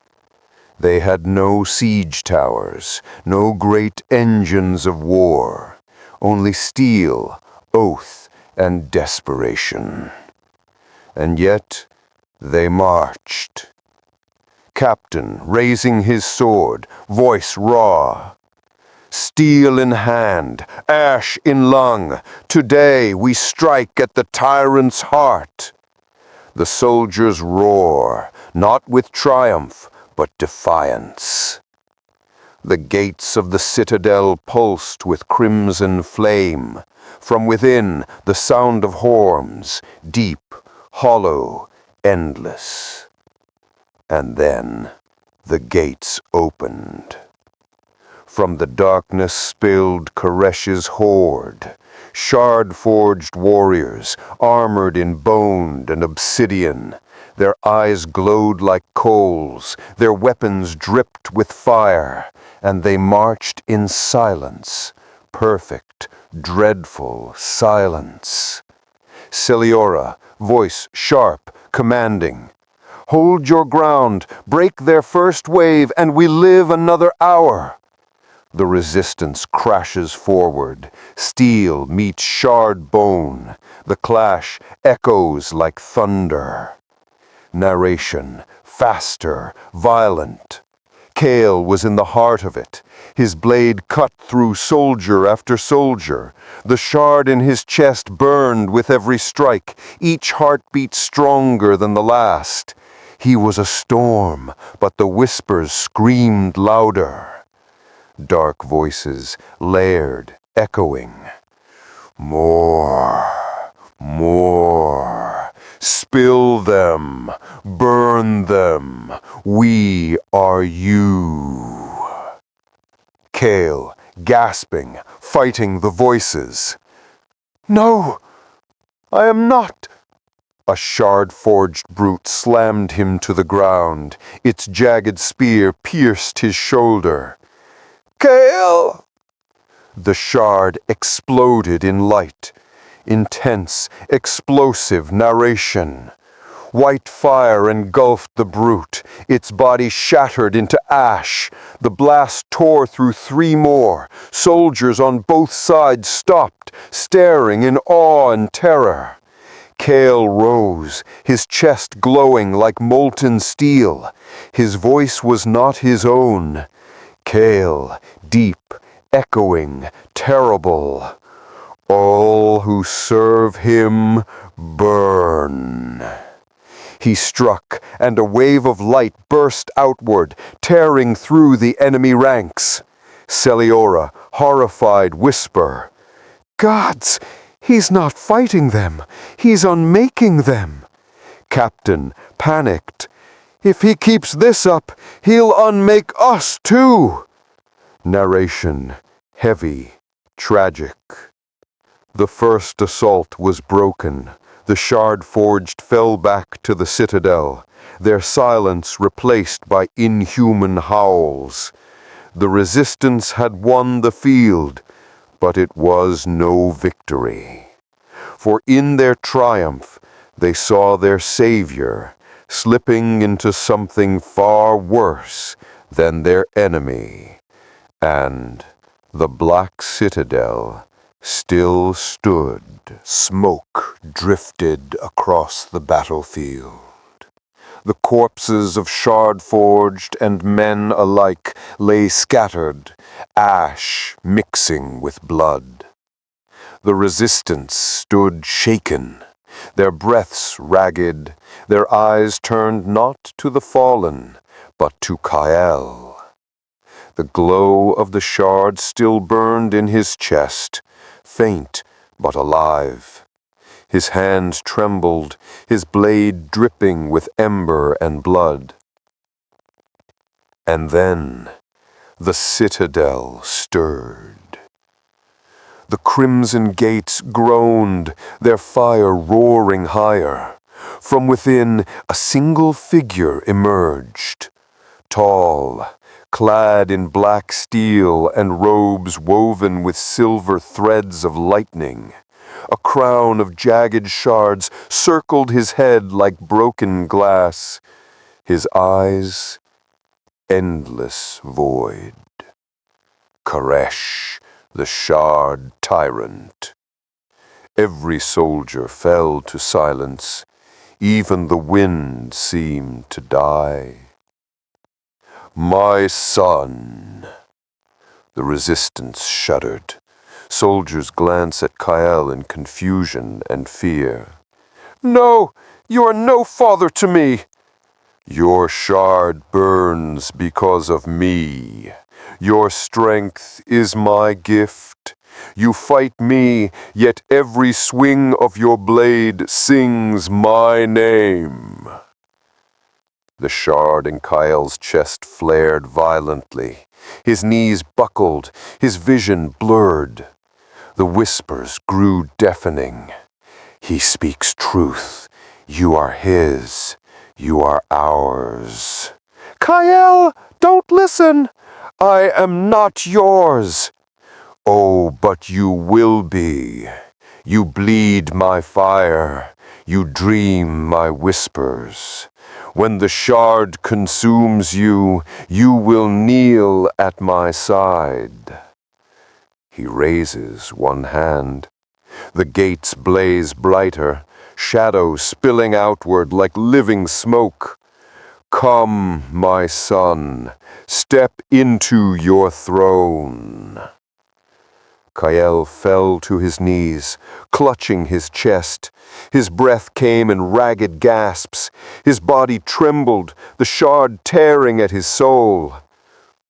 They had no siege towers, no great engines of war, only steel, oath, and desperation. And yet they marched. Captain raising his sword, voice raw. Steel in hand, ash in lung, today we strike at the tyrant's heart. The soldiers roar, not with triumph, but defiance. The gates of the citadel pulsed with crimson flame. From within, the sound of horns, deep, hollow, endless. And then the gates opened. From the darkness spilled Karsh's horde, shard-forged warriors, armored in bone and obsidian. Their eyes glowed like coals, their weapons dripped with fire, and they marched in silence, perfect, dreadful silence. Celiora, voice sharp, commanding. "Hold your ground, break their first wave, and we live another hour." The resistance crashes forward. Steel meets shard bone. The clash echoes like thunder. Narration, faster, violent. Kael was in the heart of it. His blade cut through soldier after soldier. The shard in his chest burned with every strike, each heartbeat stronger than the last. He was a storm, but the whispers screamed louder. Dark voices, layered, echoing. More, more. Spill them, burn them. We are you. Kael, gasping, fighting the voices. "No, I am not." A shard-forged brute slammed him to the ground. Its jagged spear pierced his shoulder. "Kael!" The shard exploded in light. Intense, explosive narration. White fire engulfed the brute, its body shattered into ash. The blast tore through 3 more. Soldiers on both sides stopped, staring in awe and terror. Kael rose, his chest glowing like molten steel. His voice was not his own. Kael, deep, echoing, terrible. "All who serve him burn." He struck, and a wave of light burst outward, tearing through the enemy ranks. Celiora, horrified, whisper, "Gods! He's not fighting them. He's unmaking them." Captain, panicked, "If he keeps this up, he'll unmake us too." Narration, heavy, tragic. The first assault was broken. The shard-forged fell back to the citadel, their silence replaced by inhuman howls. The resistance had won the field, but it was no victory. For in their triumph, they saw their savior slipping into something far worse than their enemy, and the Black Citadel still stood, smoke drifted across the battlefield. The corpses of shard-forged and men alike lay scattered, ash mixing with blood. The resistance stood shaken, their breaths ragged, their eyes turned not to the fallen, but to Kael. The glow of the shard still burned in his chest, faint but alive. His hands trembled, his blade dripping with ember and blood. And then the citadel stirred. The crimson gates groaned, their fire roaring higher. From within, a single figure emerged. Tall, clad in black steel and robes woven with silver threads of lightning. A crown of jagged shards circled his head like broken glass. His eyes, endless void. Karsh, the shard tyrant. Every soldier fell to silence. Even the wind seemed to die. My son. The resistance shuddered. Soldiers glance at Kael in confusion and fear. No, you are no father to me. Your shard burns because of me. Your strength is my gift. You fight me, yet every swing of your blade sings my name. The shard in Kael's chest flared violently. His knees buckled, his vision blurred. The whispers grew deafening. He speaks truth. You are his. You are ours. Kael, don't listen. I am not yours. Oh, but you will be. You bleed my fire. You dream my whispers. When the shard consumes you, you will kneel at my side. He raises one hand. The gates blaze brighter, shadows spilling outward like living smoke. Come, my son, step into your throne. Kael fell to his knees, clutching his chest. His breath came in ragged gasps. His body trembled, the shard tearing at his soul.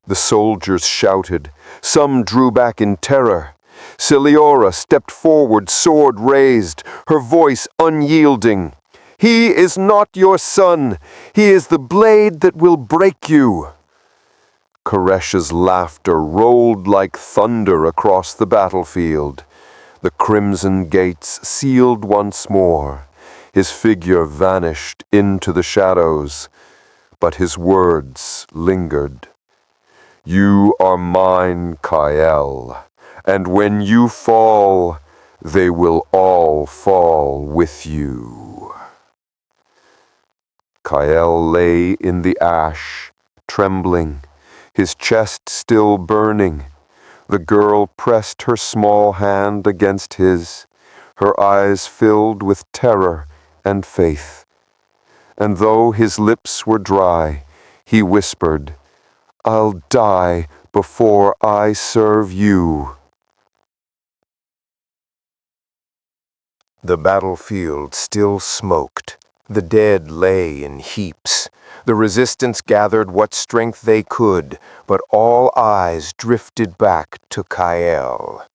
The soldiers shouted. Some drew back in terror. Celeora stepped forward, sword raised, her voice unyielding. He is not your son. He is the blade that will break you. Karsh's laughter rolled like thunder across the battlefield. The crimson gates sealed once more. His figure vanished into the shadows, but his words lingered. You are mine, Kael, and when you fall, they will all fall with you. Kael lay in the ash, trembling, his chest still burning. The girl pressed her small hand against his, her eyes filled with terror and faith. And though his lips were dry, he whispered, I'll die before I serve you. The battlefield still smoked. The dead lay in heaps. The resistance gathered what strength they could, but all eyes drifted back to Kael,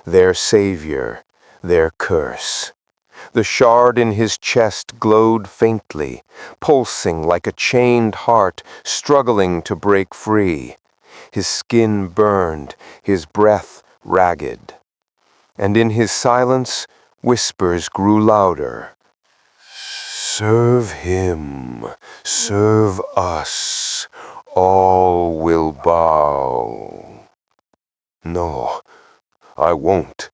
their savior, their curse. The shard in his chest glowed faintly, pulsing like a chained heart struggling to break free. His skin burned, his breath ragged. And in his silence, whispers grew louder. Serve him, serve us, all will bow. No, I won't.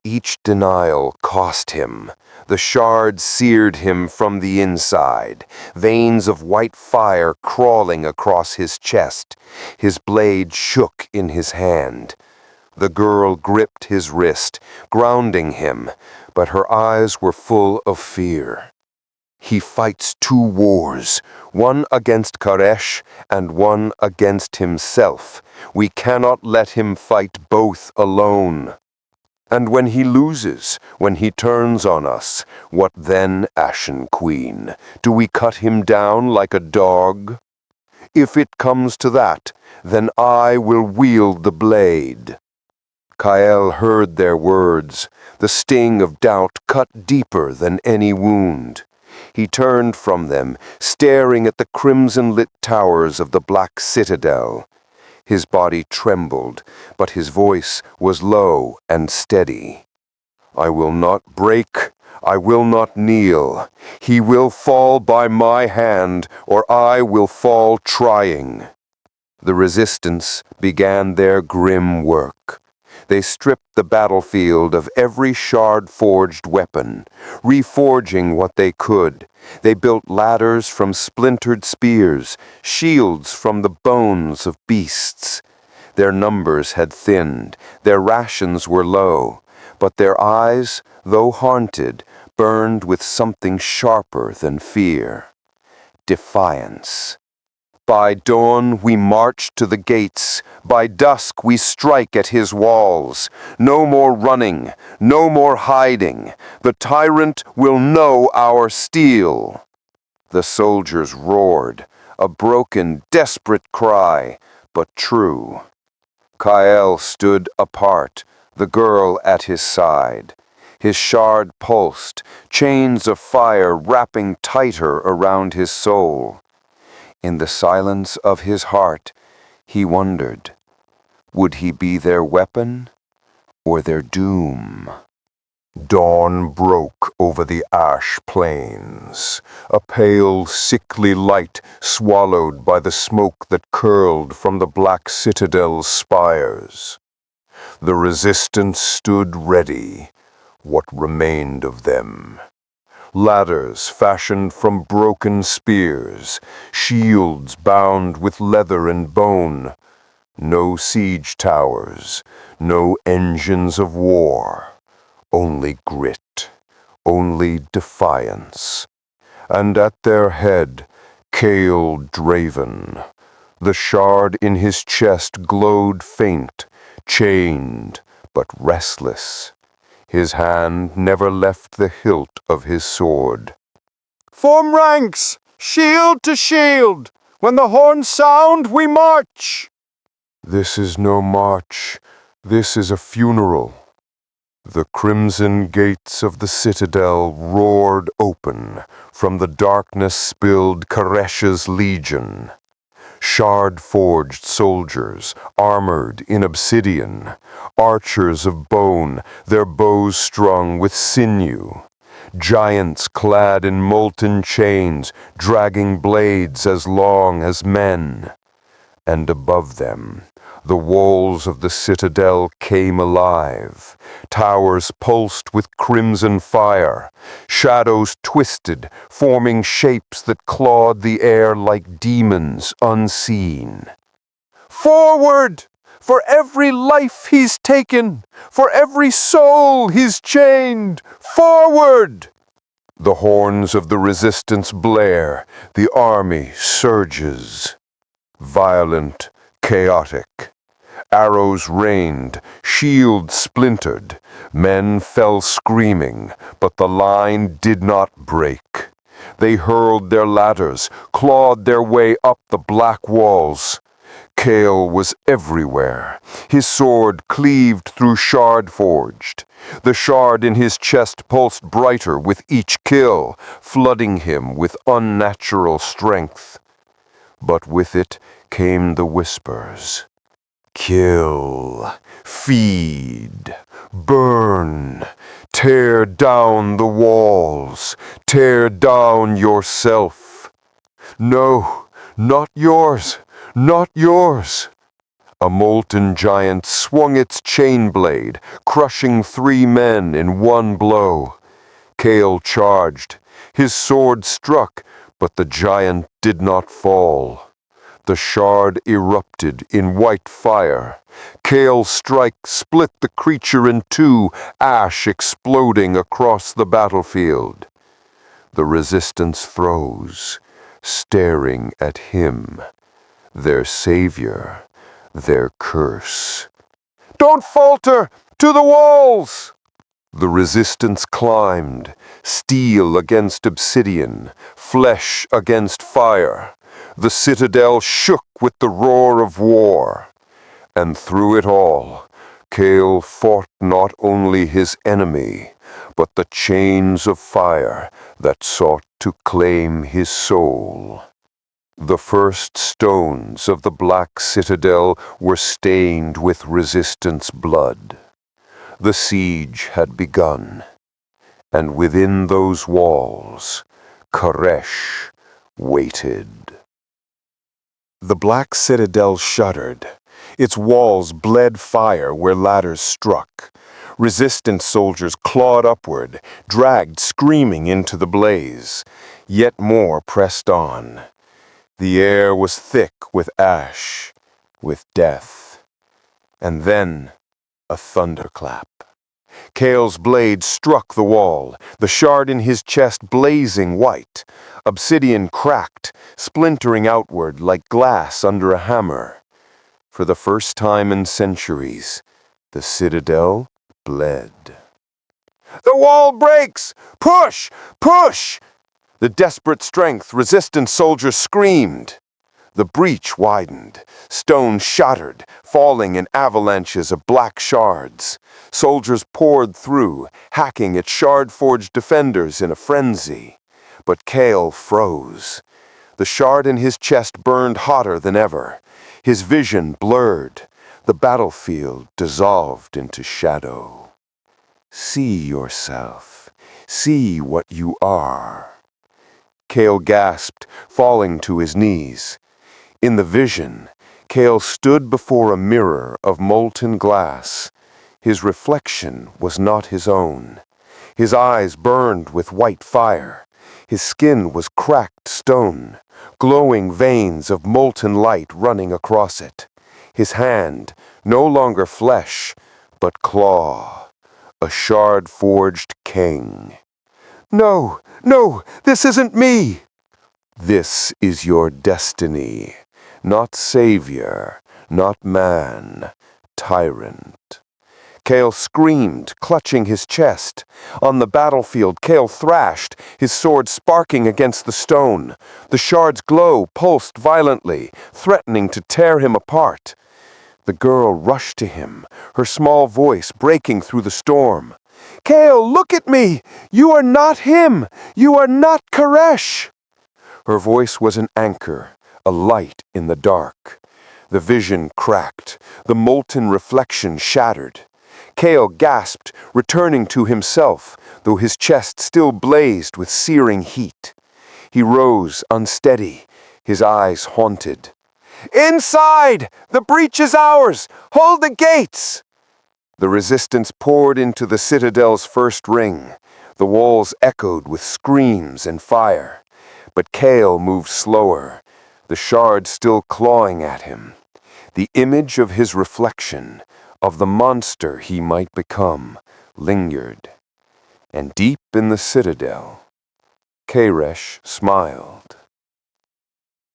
Each denial cost him. The shard seared him from the inside, veins of white fire crawling across his chest. His blade shook in his hand.
The girl gripped his wrist, grounding him, but her eyes were full of fear. He fights two wars, one against Karsh and one against himself. We cannot let him fight both alone. And when he loses, when he turns on us, what then, Ashen Queen? Do we cut him down like a dog? If it comes to that, then I will wield the blade. Kael heard their words. The sting of doubt cut deeper than any wound. He turned from them, staring at the crimson-lit towers of the Black Citadel. His body trembled, but his voice was low and steady. I will not break, I will not kneel. He will fall by my hand, or I will fall trying. The resistance began their grim work. They stripped the battlefield of every shard-forged weapon, reforging what they could. They built ladders from splintered spears, shields from the bones of beasts. Their numbers had thinned, their rations were low, but their eyes, though haunted, burned with something sharper than fear. Defiance. By dawn we march to the gates, by dusk we strike at his walls. No more running, no more hiding. The tyrant will know our steel. The soldiers roared, a broken, desperate cry, but true. Kael stood apart, the girl at his side. His shard pulsed, chains of fire wrapping tighter around his soul. In the silence of his heart, he wondered, would he be their weapon or their doom?
Dawn broke over the ash plains, a pale, sickly light swallowed by the smoke that curled from the Black Citadel's spires. The resistance stood ready, what remained of them. Ladders fashioned from broken spears, shields bound with leather and bone. No siege towers, no engines of war, only grit, only defiance. And at their head, Kael Draven. The shard in his chest glowed faint, chained but restless. His hand never left the hilt of his sword.
Form ranks! Shield to shield! When the horns sound, we march!
This is no march. This is a funeral. The crimson gates of the citadel roared open. From the darkness spilled Karsh's legion. Shard-forged soldiers, armored in obsidian, archers of bone, their bows strung with sinew, giants clad in molten chains, dragging blades as long as men. And above them, the walls of the citadel came alive, towers pulsed with crimson fire, shadows twisted, forming shapes that clawed the air like demons unseen.
Forward! For every life he's taken, for every soul he's chained, forward!
The horns of the resistance blare, the army surges. Violent, chaotic. Arrows rained, shields splintered. Men fell screaming, but the line did not break. They hurled their ladders, clawed their way up the black walls. Kael was everywhere. His sword cleaved through shard forged. The shard in his chest pulsed brighter with each kill, flooding him with unnatural strength. But with it came the whispers. Kill, feed, burn, tear down the walls, tear down yourself. No, not yours, not yours. A molten giant swung its chain blade, crushing 3 men in one blow. Kael charged. His sword struck, but the giant did not fall.
The shard erupted in white fire. Kael's strike split the creature in two, ash exploding across the battlefield. The resistance froze, staring at him, their savior, their curse. "Don't falter! To the walls!" The resistance climbed, steel against obsidian, flesh against fire. The citadel shook with the roar of war. And through it all, Kael fought not only his enemy, but the chains of fire that sought to claim his soul. The first stones of the Black Citadel were stained with resistance blood. The siege had begun, and within those walls, Karsh waited.
The Black Citadel shuddered. Its walls bled fire where ladders struck. Resistance soldiers clawed upward, dragged screaming into the blaze. Yet more pressed on. The air was thick with ash, with death. And then a thunderclap. Kael's blade struck the wall, the shard in his chest blazing white. Obsidian cracked, splintering outward like glass under a hammer. For the first time in centuries, the citadel bled. "The wall breaks! Push! Push!" The desperate strength resistance soldiers screamed. The breach widened, stone shattered, falling in avalanches of black shards. Soldiers poured through, hacking at shard-forged defenders in a frenzy. But Kael froze. The shard in his chest burned hotter than ever. His vision blurred. The battlefield dissolved into shadow. "See yourself. See what you are." Kael gasped, falling to his knees. In the vision, Kael stood before a mirror of molten glass. His reflection was not his own. His eyes burned with white fire. His skin was cracked stone, glowing veins of molten light running across it. His hand, no longer flesh, but claw, a shard-forged king. "No, no, this isn't me!" "This is your destiny. Not savior, not man, tyrant." Kael screamed, clutching his chest. On the battlefield, Kael thrashed, his sword sparking against the stone. The shard's glow pulsed violently, threatening to tear him apart. The girl rushed to him, her small voice breaking through the storm. "Kael, look at me! You are not him! You are not Karsh!" Her voice was an anchor, a light in the dark. The vision cracked, the molten reflection shattered. Kael gasped, returning to himself, though his chest still blazed with searing heat. He rose, unsteady, his eyes haunted. "Inside! The breach is ours! Hold the gates!" The resistance poured into the citadel's first ring. The walls echoed with screams and fire. But Kael moved slower, the shard still clawing at him. The image of his reflection, of the monster he might become, lingered. And deep in the citadel, Karsh smiled.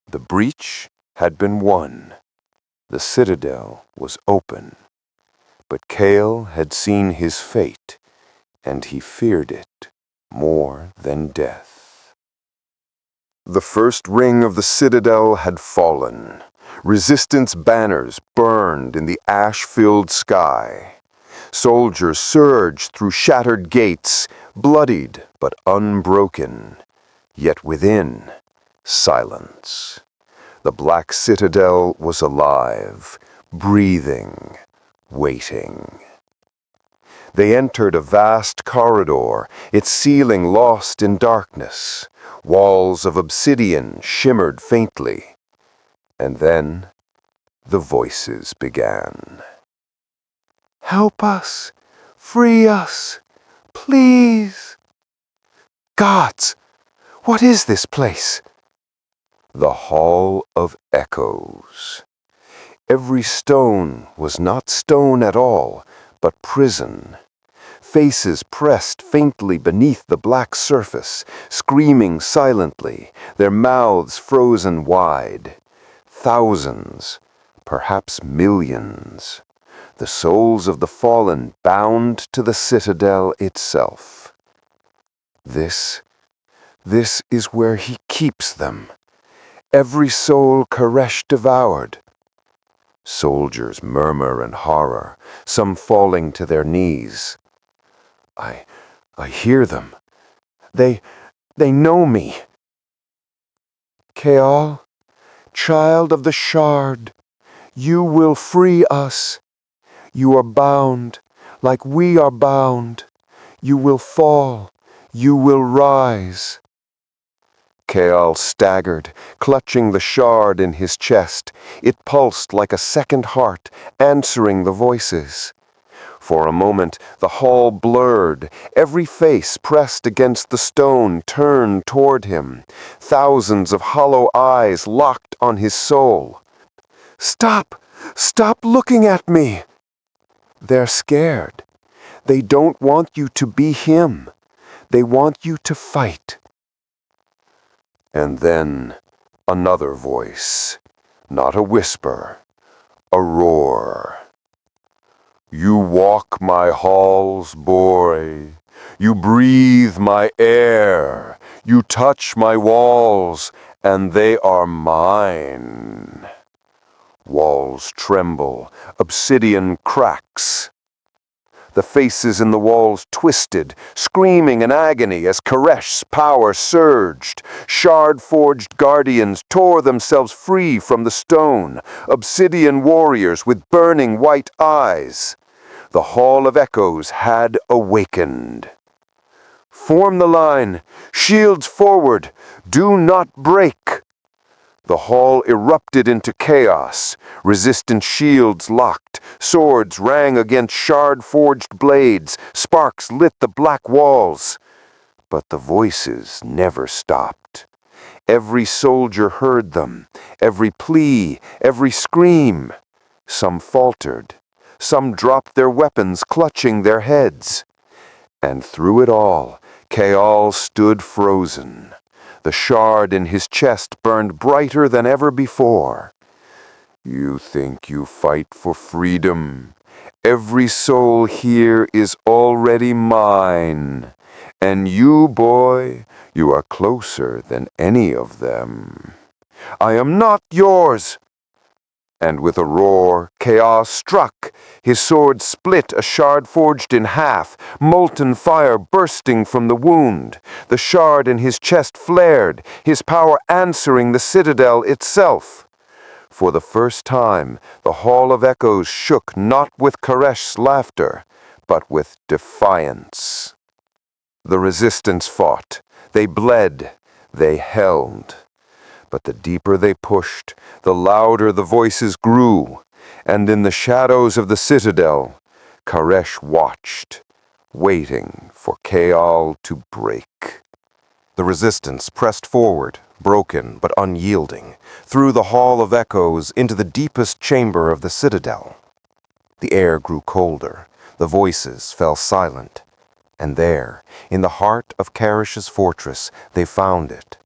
The breach had been won. The citadel was open. But Kael had seen his fate, and he feared it more than death. The first ring of the citadel had fallen. Resistance banners burned in the ash-filled sky. Soldiers surged through shattered gates, bloodied but unbroken. Yet within, silence. The Black Citadel was alive, breathing, waiting. They entered a vast corridor, its ceiling lost in darkness. Walls of obsidian shimmered faintly. And then the voices began. "Help us! Free us! Please!" "Gods! What is this place?" The Hall of Echoes. Every stone was not stone at all, but prison. Faces pressed faintly beneath the black surface, screaming silently, their mouths frozen wide. Thousands, perhaps millions. The souls of the fallen bound to the citadel itself. This is where he keeps them. Every soul Karsh devoured. Soldiers murmur in horror, some falling to their knees. I hear them. They know me. Kael, child of the shard, you will free us. You are bound, like we are bound. You will fall. You will rise. Kael staggered, clutching the shard in his chest. It pulsed like a second heart, answering the voices. For a moment, the hall blurred. Every face pressed against the stone turned toward him. Thousands of hollow eyes locked on his soul. Stop! Stop looking at me! They're scared. They don't want you to be him. They want you to fight. And then another voice, not a whisper, a roar. You walk my halls, boy. You breathe my air. You touch my walls, and they are mine. Walls tremble, obsidian cracks. The faces in the walls twisted, screaming in agony as Karsh's power surged. Shard-forged guardians tore themselves free from the stone, obsidian warriors with burning white eyes. The Hall of Echoes had awakened. Form the line, shields forward, do not break. The hall erupted into chaos. Resistant shields locked. Swords rang against shard-forged blades. Sparks lit the black walls. But the voices never stopped. Every soldier heard them. Every plea, every scream. Some faltered. Some dropped their weapons, clutching their heads. And through it all, Kael stood frozen. The shard in his chest burned brighter than ever before. You think you fight for freedom. Every soul here is already mine. And you, boy, you are closer than any of them. I am not yours. And with a roar, Chaos struck. His sword split a shard forged in half, molten fire bursting from the wound. The shard in his chest flared, his power answering the citadel itself. For the first time, the Hall of Echoes shook not with Karsh's laughter, but with defiance. The resistance fought. They bled. They held. But the deeper they pushed, the louder the voices grew, and in the shadows of the citadel, Karsh watched, waiting for Kael to break. The resistance pressed forward, broken but unyielding, through the Hall of Echoes into the deepest chamber of the citadel. The air grew colder, the voices fell silent, and there, in the heart of Karsh's fortress, they found it.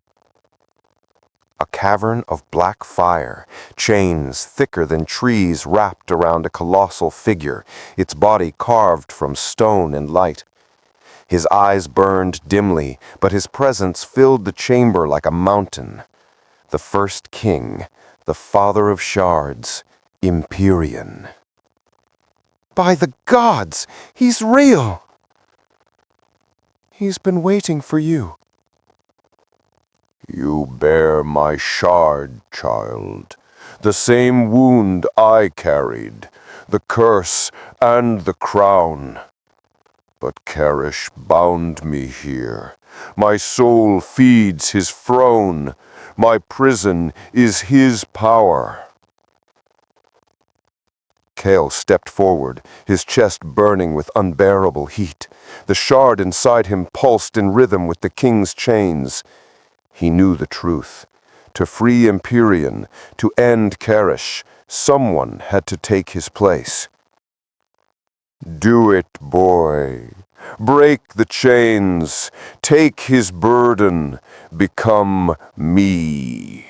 A cavern of black fire, chains thicker than trees wrapped around a colossal figure, its body carved from stone and light. His eyes burned dimly, but his presence filled the chamber like a mountain. The first king, the father of shards, Imperium. By the gods, he's real! He's been waiting for you. You bear my shard, child, the same wound I carried, the curse and the crown. But Karsh bound me here. My soul feeds his throne. My prison is his power. Kael stepped forward, his chest burning with unbearable heat. The shard inside him pulsed in rhythm with the king's chains. He knew the truth. To free Imperium, to end Karsh, someone had to take his place. Do it, boy. Break the chains. Take his burden. Become me.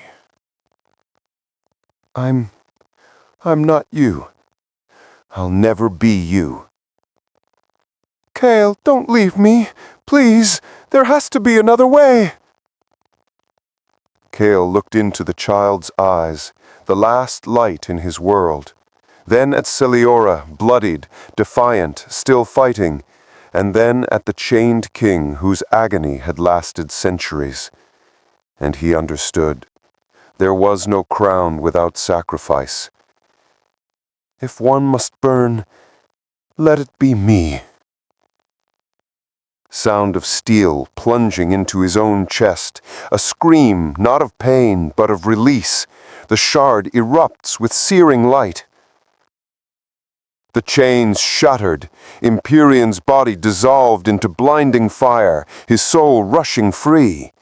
I'm not you. I'll never be you.
Kael, don't leave me. Please, there has to be another way.
Kael looked into the child's eyes, the last light in his world. Then at Celiora, bloodied, defiant, still fighting, and then at the chained king whose agony had lasted centuries. And he understood. There was no crown without sacrifice. If one must burn, let it be me. Sound of steel plunging into his own chest, a scream not of pain but of release. The shard erupts with searing light. The chains shattered, Imperium's body dissolved into blinding fire, his soul rushing free.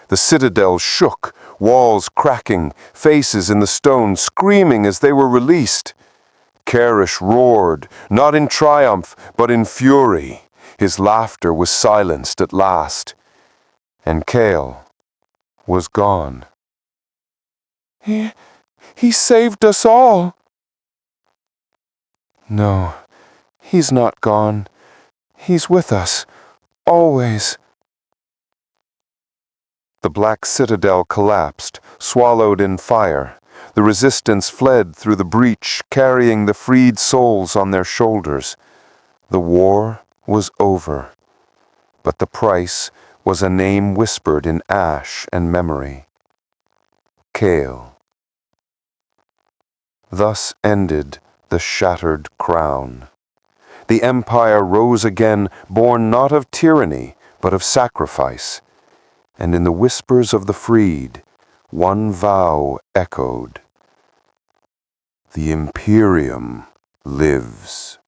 The citadel shook, walls cracking, faces in the stone screaming as they were released. Karsh roared, not in triumph, but in fury. His laughter was silenced at last, and Kael was gone.
He saved us all.
No, he's not gone. He's with us, always. The Black Citadel collapsed, swallowed in fire. The resistance fled through the breach, carrying the freed souls on their shoulders. The war was over, but the price was a name whispered in ash and memory. Kael. Thus ended the shattered crown. The empire rose again, born not of tyranny, but of sacrifice. And in the whispers of the freed, one vow echoed. The Imperium lives.